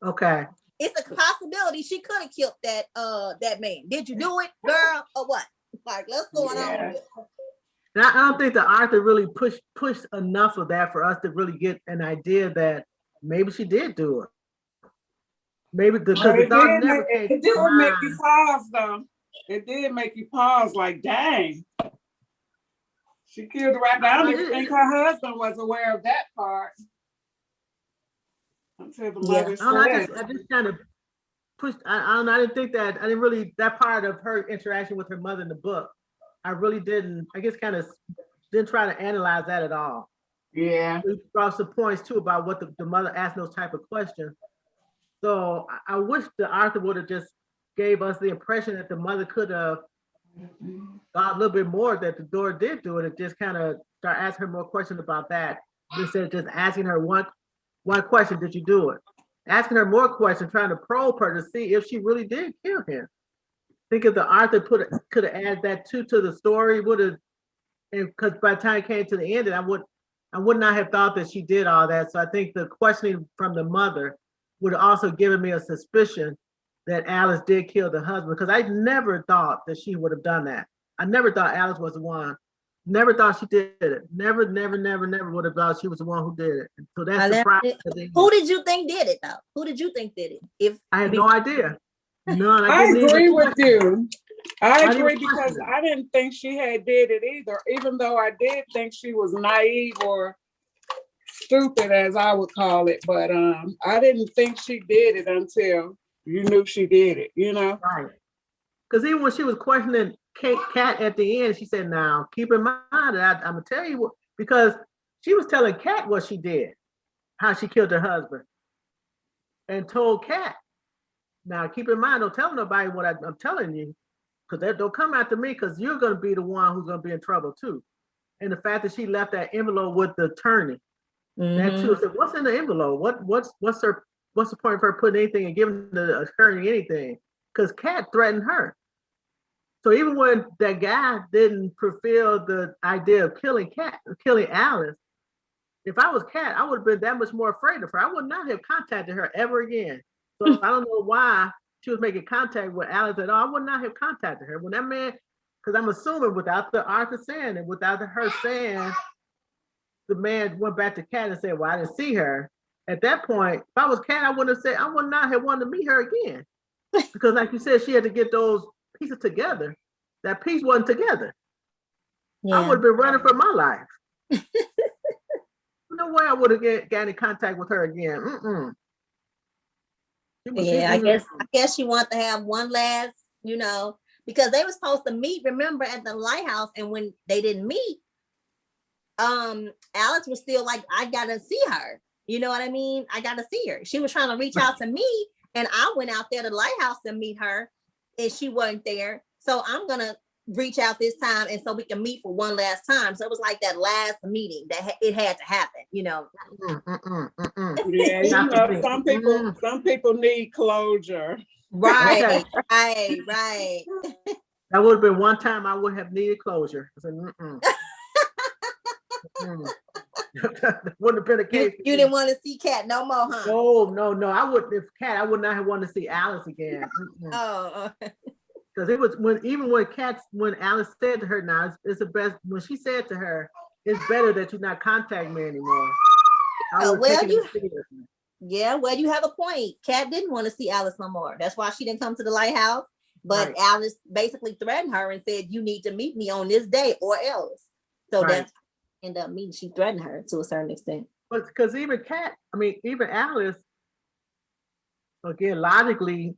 S1: Okay.
S2: It's a possibility she could have killed that man. Did you do it, girl, or what? Like, let's go on.
S1: Now, I don't think the author really pushed enough of that for us to really get an idea that maybe she did do it. Maybe because the thought never came to
S4: it did
S1: my
S4: make
S1: mind.
S4: you pause though. It did make you pause, like, dang. She killed the rabbit. I don't even think her husband was aware of that part. Until the mother said.
S1: I just kind of pushed. I didn't think that. I didn't really, that part of her interaction with her mother in the book, I really didn't. I guess kind of didn't try to analyze that at all.
S4: Yeah.
S1: We brought some points too about what the mother asked those type of questions. So I wish the author would have just gave us the impression that the mother could have got a little bit more, that the daughter did do it, and just kind of start asking her more questions about that, instead of just asking her one question, did you do it? Asking her more questions, trying to probe her to see if she really did kill him. I think if the author could have added that to the story, would have, because by the time it came to the end, I would not have thought that she did all that. So I think the questioning from the mother would have also given me a suspicion that Alice did kill the husband, because I never thought that she would have done that. I never thought Alice was the one. Never thought she did it. Never would have thought she was the one who did it. So that's surprising.
S2: Who did you think did it though? Who did you think did it?
S1: I had no idea. None.
S4: I agree with you. I agree,
S1: didn't
S4: because
S1: question it.
S4: I didn't think she had did it either, even though I did think she was naive or stupid, as I would call it. But I didn't think she did it until you knew she did it, you know?
S1: Right. Because even when she was questioning Kat at the end, she said, now, keep in mind that I'm going to tell you what, because she was telling Kat what she did, how she killed her husband, and told Kat Now, keep in mind, don't tell nobody what I'm telling you, because they'll come after me, because you're going to be the one who's going to be in trouble too. And the fact that she left that envelope with the attorney, that too. So what's in the envelope? What's the point of her putting anything and giving the attorney anything? Because Kat threatened her. So even when that guy didn't fulfill the idea of killing Alice, if I was Kat, I would have been that much more afraid of her. I would not have contacted her ever again. So I don't know why she was making contact with Alice at all. I would not have contacted her. When that man, because I'm assuming without the Arthur saying it, without her saying, the man went back to Kat and said, well, I didn't see her. At that point, if I was Kat, I would not have wanted to meet her again. Because like you said, she had to get those pieces together. That piece wasn't together. I would have been running for my life. No way I would have got in contact with her again.
S2: I guess she wanted to have one last, because they were supposed to meet, remember, at the lighthouse, and when they didn't meet, Alice was still like, I gotta see her. You know what I mean? I gotta see her. She was trying to reach out to me, and I went out there to the lighthouse to meet her, and she wasn't there. So I'm gonna reach out this time, and so we can meet for one last time. So it was like that last meeting that it had to happen,
S4: Yeah, some people need closure.
S2: Right, right.
S1: That would have been one time I would have needed closure. I said, wouldn't have been a case.
S2: You didn't want to see Kat no more, huh?
S1: No. I wouldn't. If Kat, I would not have wanted to see Alice again. Because it was when Alice said to her, now it's the best, when she said to her, it's better that you not contact me anymore.
S2: You have a point. Kat didn't want to see Alice no more. That's why she didn't come to the lighthouse. But right. Alice basically threatened her and said, you need to meet me on this day or else. So that's ended up meeting. She threatened her to a certain extent.
S1: But because even Alice, again, logically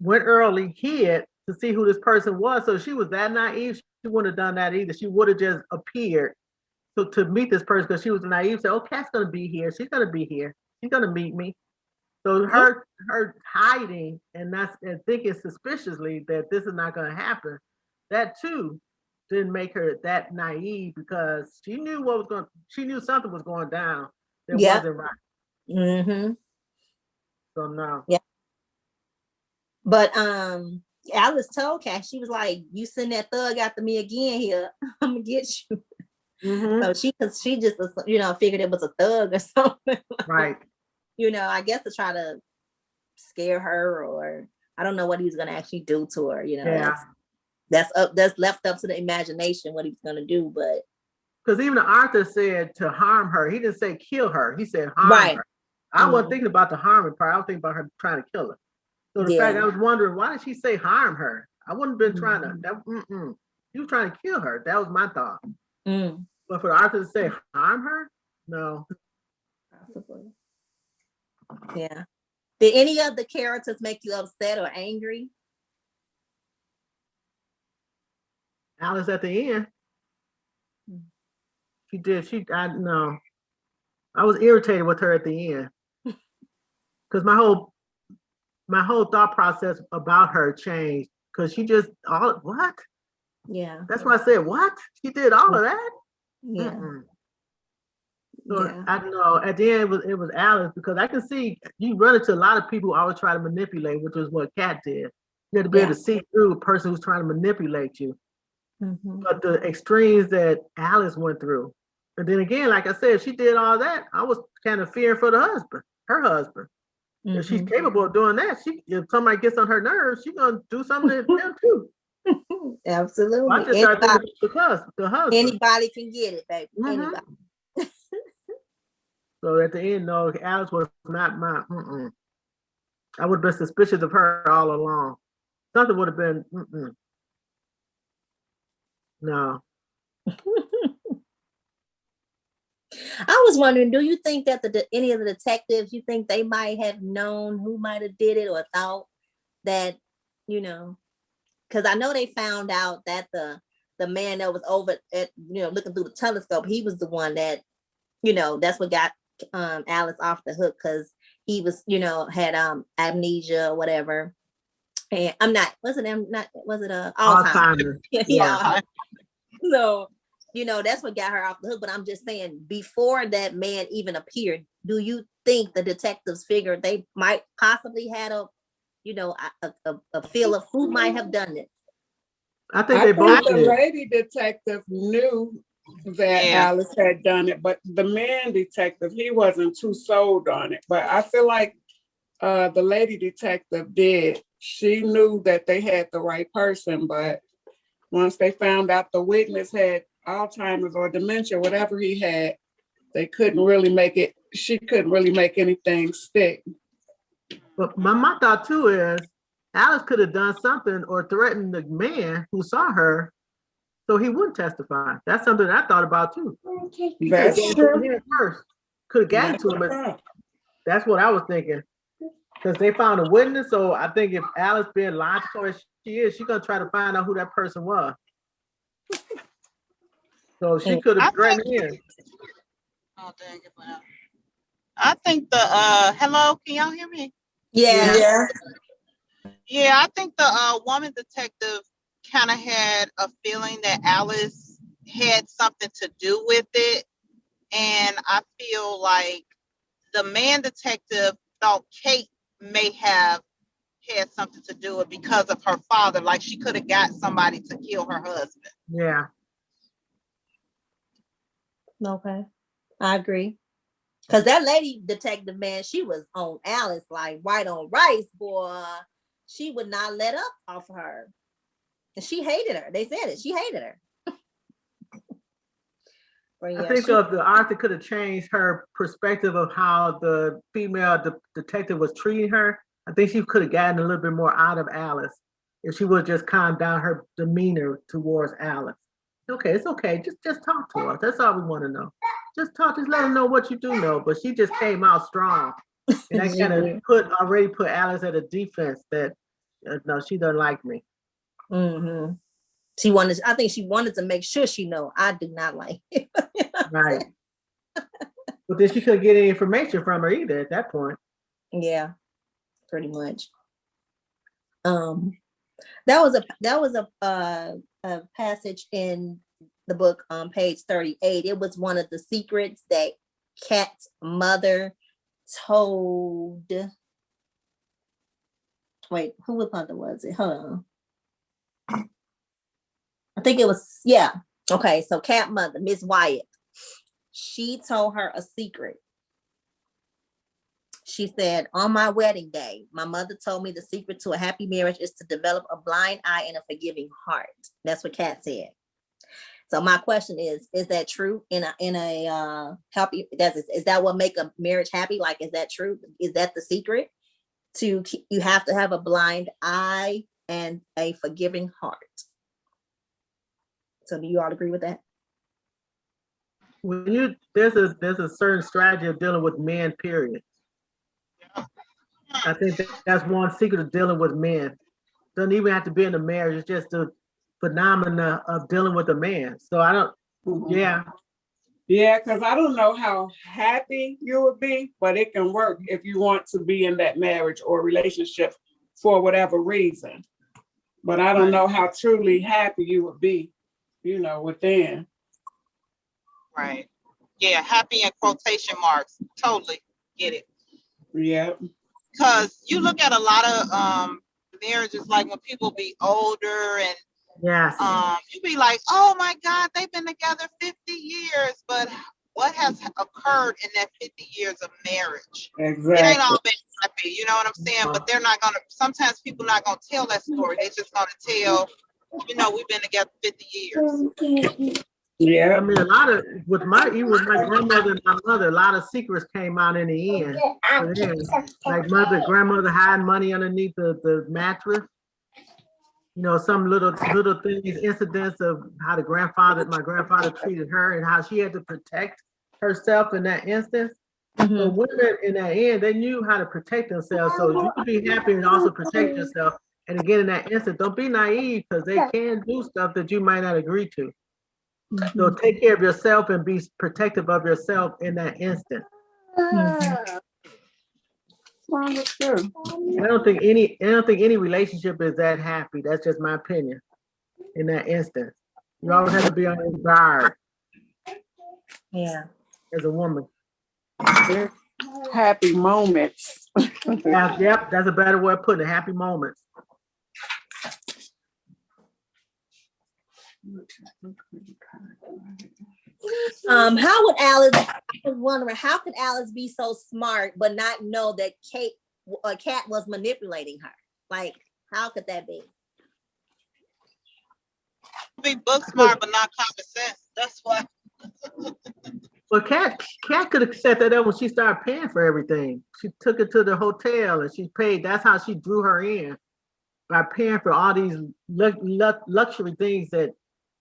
S1: went early, hid to see who this person was. So she was that naive. She wouldn't have done that either. She would have just appeared to meet this person because she was naive. So, Kat's going to be here. She's going to be here. She's going to meet me. So her hiding and thinking suspiciously that this is not going to happen, that too didn't make her that naive, because she knew she knew something was going down that wasn't right.
S2: Mm-hmm.
S1: So no.
S2: Yeah. But Alice told Kat, she was like, you send that thug after me again here, I'm gonna get you. So she just figured it was a thug or something.
S1: Right.
S2: I guess to try to scare her, or I don't know what he was gonna actually do to her. That's left up to the imagination what he was gonna do. But
S1: because even Arthur said to harm her, he didn't say kill her. He said harm her. I wasn't thinking about the harming part. I was thinking about her trying to kill her. So the fact I was wondering, why did she say harm her? I wouldn't have been trying to. He was trying to kill her. That was my thought. But for Arthur to say harm her, no.
S2: Possibly. Yeah. Did any of the characters make you upset or angry?
S1: Alice at the end. She did. No. I was irritated with her at the end. Because my whole thought process about her changed. Because she just what?
S2: Yeah.
S1: That's why I said, what? She did all of that?
S2: Yeah.
S1: So I know at the end it was Alice, because I can see you run into a lot of people who always try to manipulate, which is what Kat did. You have to be able to see through a person who's trying to manipulate you. But the extremes that Alice went through. And then again, like I said, she did all that. I was kind of fearing for her husband. If she's capable of doing that, if somebody gets on her nerves, she's gonna do something to them too.
S2: Absolutely.
S1: Well, I just started thinking the husband.
S2: Anybody can get it, baby. Anybody.
S1: So at the end, no, Alice was not my. I would have been suspicious of her all along. Something would have been. No.
S2: I was wondering, do you think that any of the detectives, you think they might have known who might have did it, or thought that, because I know they found out that the man that was over at, looking through the telescope, he was the one that, that's what got Alice off the hook, because he was, had amnesia or whatever. And I'm not, was it Alzheimer's?
S1: Alzheimer's.
S2: Yeah. So, that's what got her off the hook. But I'm just saying, before that man even appeared, do you think the detectives figured they might possibly had a feel of who might have done it?
S1: I think
S4: I
S1: they both
S4: think the
S1: did.
S4: lady detective knew that
S3: Yeah.
S4: Alice had done it, but the man detective, he wasn't too sold on it. But I feel like the lady detective did. She knew that they had the right person, but once they found out the witness had Alzheimer's or dementia, whatever he had, they couldn't really make it, she couldn't really make anything stick.
S1: But my thought too is Alice could have done something or threatened the man who saw her so he wouldn't testify. That's something I thought about too.
S4: That's true.
S1: First. Could have gotten to him. But that's what I was thinking. Because they found a witness. So I think if Alice being logical as she is, she's going to try to find out who that person was. So she could have threatened him.
S3: Oh, dang it. Wow. I think hello, can y'all hear me?
S2: Yeah.
S3: Yeah, I think the woman detective kind of had a feeling that Alice had something to do with it. And I feel like the man detective thought Kate may have had something to do with it because of her father. Like she could have got somebody to kill her husband.
S1: Yeah.
S2: Okay. I agree. Because that lady detective, man, she was on Alice like white on rice, boy. She would not let up off of her. And she hated her. They said it. She hated her.
S1: I think so if the author could have changed her perspective of how the female detective was treating her, I think she could have gotten a little bit more out of Alice if she would just calm down her demeanor towards Alice. Okay, it's okay. Just talk to us. That's all we want to know. Just talk. Just let her know what you do know. But she just came out strong, and that kind of already put Alice at a defense that no, she doesn't like me.
S2: Mm-hmm. I think she wanted to make sure she know I do not like it.
S1: Right. But then she couldn't get any information from her either at that point.
S2: Yeah, pretty much. That was a passage in the book on page 38. It was one of the secrets that Kat's mother told. Wait, whose mother was it? Hold on. I think it was, yeah. Okay, so Kat's mother, Miss Wyatt, she told her a secret. She said, on my wedding day, my mother told me the secret to a happy marriage is to develop a blind eye and a forgiving heart. That's what Kat said. So my question is that true in a happy, is that what make a marriage happy? Like, is that true? Is that the secret? You have to have a blind eye and a forgiving heart. So do you all agree with that?
S1: When there's a certain strategy of dealing with men, period. I think that's one secret of dealing with men. Doesn't even have to be in a marriage. It's just the phenomena of dealing with a man. So I don't, yeah.
S4: Yeah, because I don't know how happy you would be, but it can work if you want to be in that marriage or relationship for whatever reason. But I don't know how truly happy you would be, within.
S3: Right. Yeah, happy in quotation marks. Totally get it.
S4: Yeah.
S3: Because you look at a lot of marriages, like when people be older and
S1: yes,
S3: you be like, oh my God, they've been together 50 years. But what has occurred in that 50 years of marriage?
S4: Exactly.
S3: It ain't all been happy, you know what I'm saying? But they're not gonna, sometimes people not gonna tell that story. They just gonna tell, we've been together 50 years.
S4: Yeah.
S1: I mean, a lot of with my grandmother and my mother, a lot of secrets came out in the end. Like grandmother hiding money underneath the mattress. Some little things, incidents of how my grandfather treated her and how she had to protect herself in that instance. Mm-hmm. So women in that end, they knew how to protect themselves. So you can be happy and also protect yourself. And again, in that instant, don't be naive because they can do stuff that you might not agree to. Mm-hmm. So take care of yourself and be protective of yourself in that instant. Mm-hmm.
S4: wrong with you?
S1: I don't think any relationship is that happy. That's just my opinion in that instance. You always have to be on your guard
S2: Yeah.
S1: as a woman.
S4: They're happy moments.
S1: Yeah, yep, that's a better way of putting it. Happy moments.
S2: How would Alice? I was wondering how could Alice be so smart but not know that Kat was manipulating her? Like, how could that be?
S3: Be book smart, but not common sense. That's why.
S1: Well, Kat could have set that up when she started paying for everything. She took it to the hotel and she paid. That's how she drew her in, by paying for all these luxury things that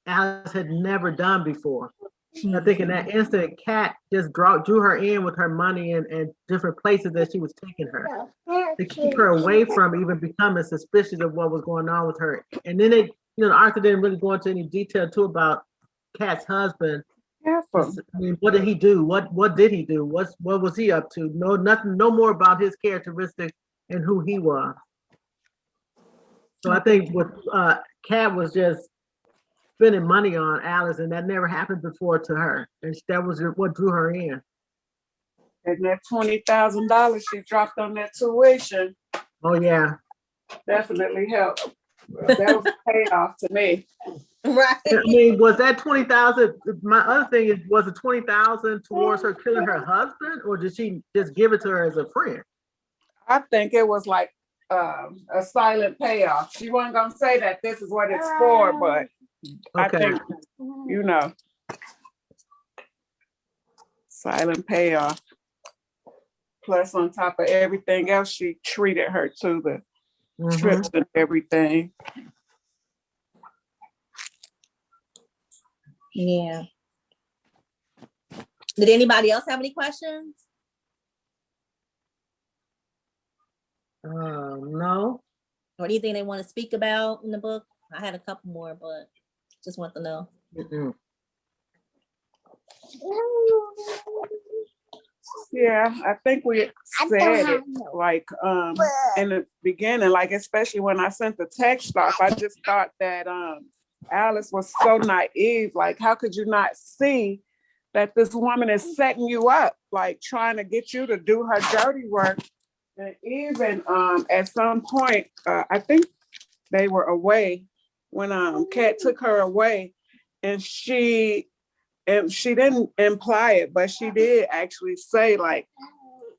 S1: Alice had never done before. I think in that instant, Kat just drew her in with her money and different places that she was taking her to keep her away from even becoming suspicious of what was going on with her. And then Arthur didn't really go into any detail too about Kat's husband.
S4: Careful.
S1: I mean, what did he do? What did he do? What was he up to? No, nothing. No more about his characteristics and who he was. So I think what Kat was just spending money on Alice, and that never happened before to her, and that was what drew her in.
S4: And that $20,000 she dropped on that tuition
S1: Oh yeah.
S4: definitely helped. That was a payoff to me.
S2: Right.
S1: I mean, was that 20,000? My other thing is, was it 20,000 towards her killing her husband, or did she just give it to her as a friend?
S4: I think it was like a silent payoff. She wasn't gonna say that this is what it's for, but I
S1: Okay.
S4: think, silent payoff. Plus, on top of everything else, she treated her to the trips and everything.
S2: Yeah. Did anybody else have any questions?
S1: No.
S2: Or anything they want to speak about in the book? I had a couple more, but just want to know.
S1: Mm-mm.
S4: Yeah, I think we said it like in the beginning, like especially when I sent the text off, I just thought that Alice was so naive. Like, how could you not see that this woman is setting you up, like trying to get you to do her dirty work? And even at some point, I think they were away when Kat took her away, and she didn't imply it, but she did actually say, like,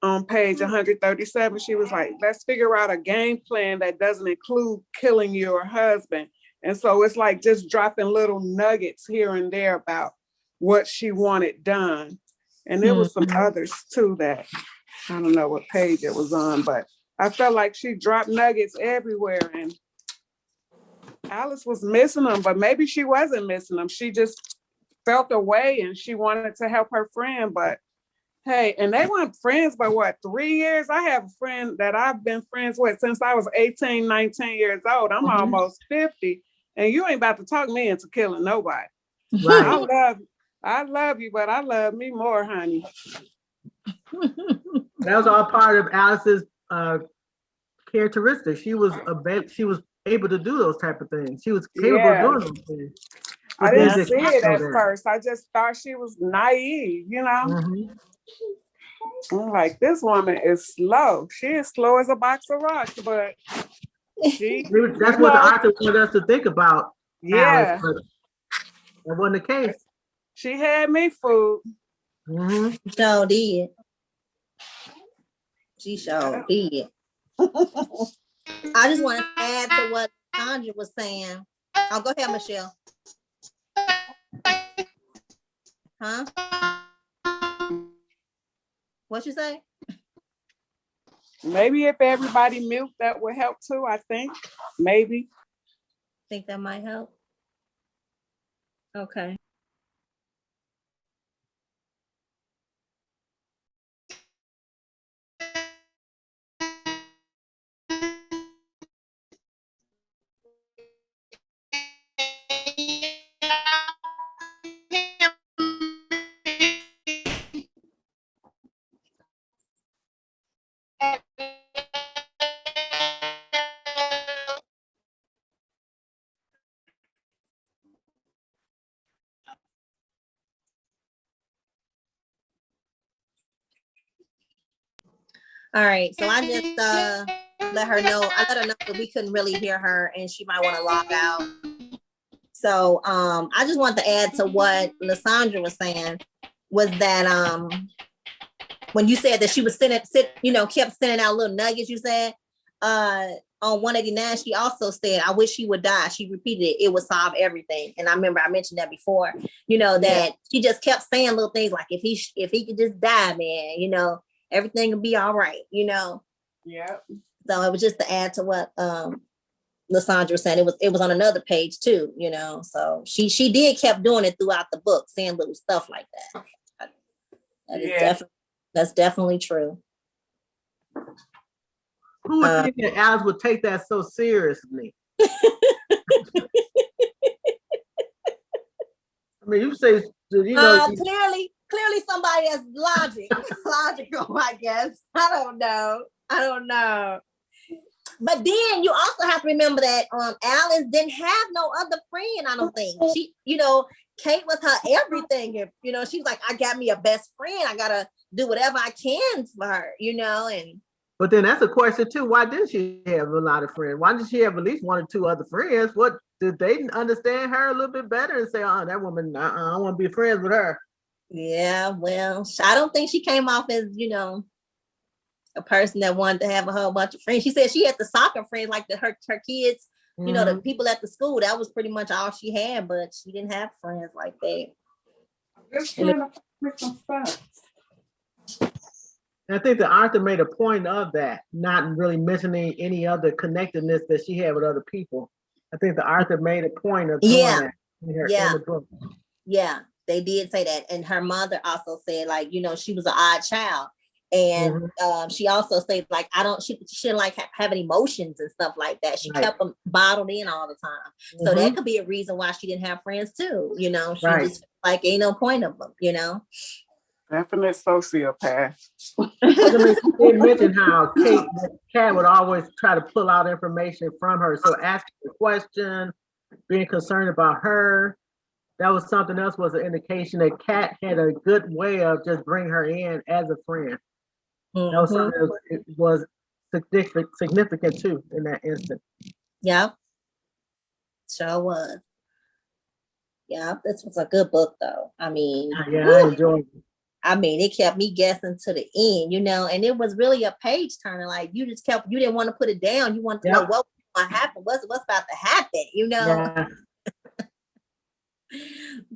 S4: on page 137, she was like, let's figure out a game plan that doesn't include killing your husband. And so it's like just dropping little nuggets here and there about what she wanted done. And there was some others too that I don't know what page it was on, but I felt like she dropped nuggets everywhere, and Alice was missing them, but maybe she wasn't missing them. She just felt away and she wanted to help her friend. But hey, and they weren't friends by what, 3 years? I have a friend that I've been friends with since I was 18, 19 years old. I'm almost 50, and you ain't about to talk me into killing nobody.
S1: Right.
S4: I love you, but I love me more, honey.
S1: That was all part of Alice's characteristics. She was able to do those type of things. She was capable of doing those things.
S4: I didn't see it at first. I just thought she was naive, I'm like, this woman is slow. She is slow as a box of rocks, but
S1: that's what the author wanted us to think about.
S4: Yeah.
S1: Alice, but that wasn't the case.
S4: She had me fooled.
S2: So did. She sure did. I just want to add to what Sandra was saying. Oh, go ahead, Michelle. Huh? What you say?
S4: Maybe if everybody mute, that would help too, I think. Maybe.
S2: Think that might help? Okay. All right, so I just let her know. I let her know that we couldn't really hear her and she might want to log out. So I just want to add to what Lysandra was saying, was that when you said that she was kept sending out little nuggets, you said on 189, she also said, I wish he would die. She repeated it, it would solve everything. And I remember I mentioned that before, that she just kept saying little things like, if he could just die, man, everything would be all right,
S4: Yeah.
S2: So it was just to add to what Lysandra was saying. It was on another page too, so she did kept doing it throughout the book, saying little stuff like that. That's definitely true.
S1: Who would think that Alice would take that so seriously? I mean, you say,
S2: clearly somebody that's logical, I guess. I don't know. But then you also have to remember that Alice didn't have no other friend, I don't think. She, Kate was her everything. She was like, I got me a best friend. I gotta do whatever I can for her, and
S1: but then that's a question too. Why didn't she have a lot of friends? Why did she have at least one or two other friends? What did they understand her a little bit better and say, oh, that woman, I want to be friends with her?
S2: Yeah, well, I don't think she came off as, a person that wanted to have a whole bunch of friends. She said she had the soccer friends, like her kids, the people at the school. That was pretty much all she had, but she didn't have friends like that.
S1: I think the author made a point of that, not really mentioning any other connectedness that she had with other people. I think the author made a point of doing that in the book.
S2: Yeah, they did say that. And her mother also said, like, she was an odd child. And she also said, like, she didn't like having emotions and stuff like that. She kept them bottled in all the time. So that could be a reason why she didn't have friends too. She just like, ain't no point of them,
S4: Definite sociopath.
S1: They mentioned how Kat would always try to pull out information from her. So asking a question, being concerned about her, that was something else, was an indication that Kat had a good way of just bringing her in as a friend. That was something that was significant too in that instant.
S2: Yeah, sure was. Yeah, this was a good book though. I mean,
S1: I enjoyed it.
S2: I mean, it kept me guessing to the end, and it was really a page turner. Like you didn't want to put it down. You wanted to know what was going to happen, what's about to happen,
S1: Yeah.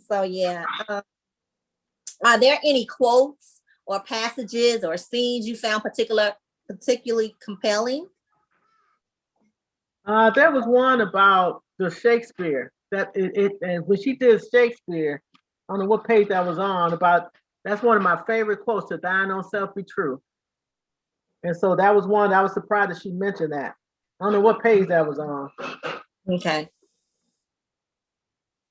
S2: So yeah. Are there any quotes or passages or scenes you found particularly compelling?
S1: There was one about the Shakespeare that and when she did Shakespeare, I don't know what page that was on, that's one of my favorite quotes, to thine own self be true. And so that was one, I was surprised that she mentioned that. I don't know what page that was on.
S2: Okay.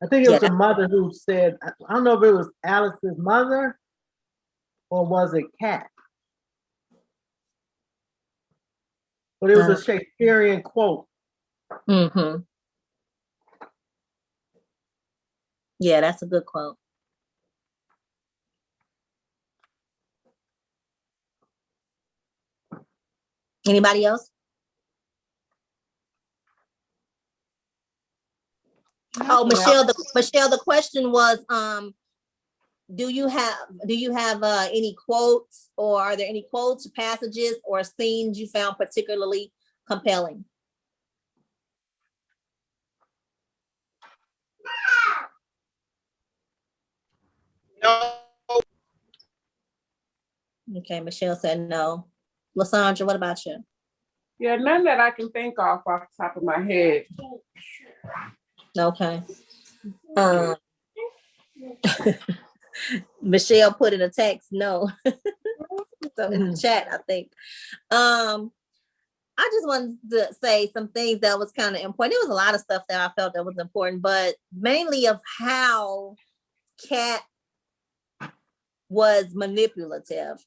S1: I think it was a mother who said, I don't know if it was Alice's mother or was it Kat? But it was a Shakespearean quote.
S2: Yeah, that's a good quote. Anybody else? Oh, Michelle, the question was, do you have any quotes, or are there any quotes, passages, or scenes you found particularly compelling?
S3: No.
S2: Okay, Michelle said no. Lysandra, what about you?
S4: Yeah, none that I can think of off the top of my head.
S2: Okay. Michelle put in a text, no. So in the chat, I think. I just wanted to say some things that was kind of important. There was a lot of stuff that I felt that was important, but mainly of how Kat was manipulative.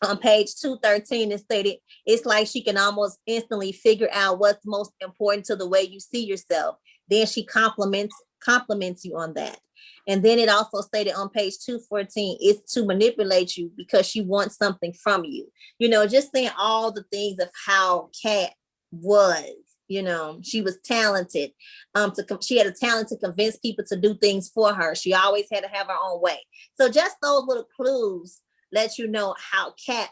S2: On page 213, it stated, it's like she can almost instantly figure out what's most important to the way you see yourself. Then she compliments compliments you on that. And then it also stated on page 214, it's to manipulate you because she wants something from you. You know, just saying all the things of how Kat was, you know, she was talented. She had a talent to convince people to do things for her. She always had to have her own way. So just those little clues let you know how Kat,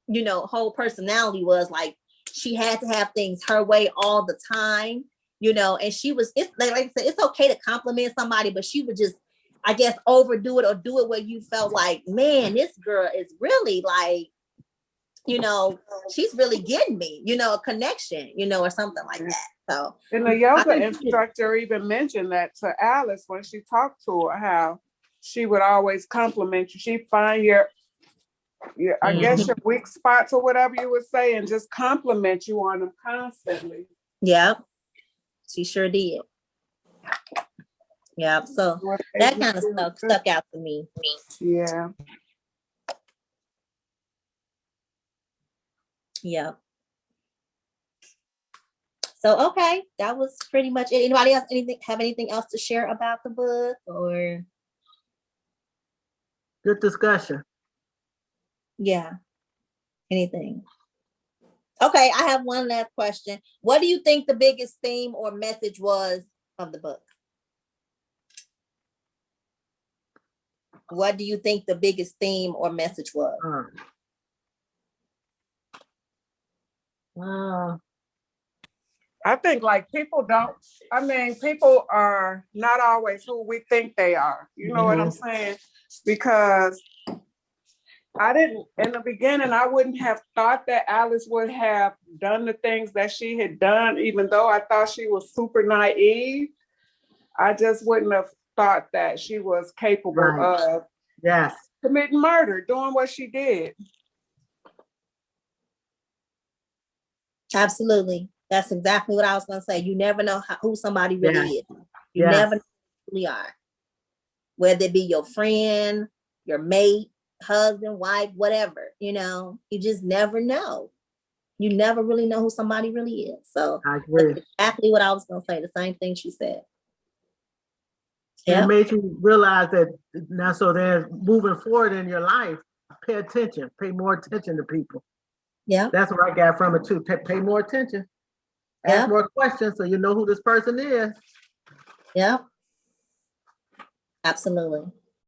S2: you know, whole personality was. Like, she had to have things her way all the time, you know, and she was, it's like I said, it's okay to compliment somebody, but she would just, I guess, overdo it or do it where you felt like, man, this girl is really like, you know, she's really getting me, you know, a connection, you know, or something like that. So,
S4: And the yoga instructor even mentioned that to Alice when she talked to her, how she would always compliment you. She'd find your I guess your weak spots or whatever you would say, and just compliment you on them constantly.
S2: yeah, she sure did. Yeah, so that kind of stuff stuck out to me.
S4: Yeah.
S2: Yeah. So, okay, that was pretty much it. Anybody else have anything else to share about the book, or?
S1: Good discussion.
S2: Yeah, anything? Okay, I have one last question. What do you think the biggest theme or message was of the book? What do you think the biggest theme or message was?
S4: I think like people are not always who we think they are. You know what I'm saying? Because in the beginning, I wouldn't have thought that Alice would have done the things that she had done, even though I thought she was super naive. I just wouldn't have thought that she was capable of committing murder, doing what she did.
S2: Absolutely. That's exactly what I was going to say. You never know who somebody really is. You never know who they are. Whether it be your friend, your mate, husband, wife, whatever, you know, you just never know. You never really know who somebody really is. So
S1: I agree.
S2: that's exactly what I was going to say. The same thing she said.
S1: It made you realize that now, so there's moving forward in your life, pay attention, pay more attention to people.
S2: Yeah.
S1: That's what I got from it too. Pay more attention. Ask more questions so you know who this person is.
S2: Yeah. Absolutely.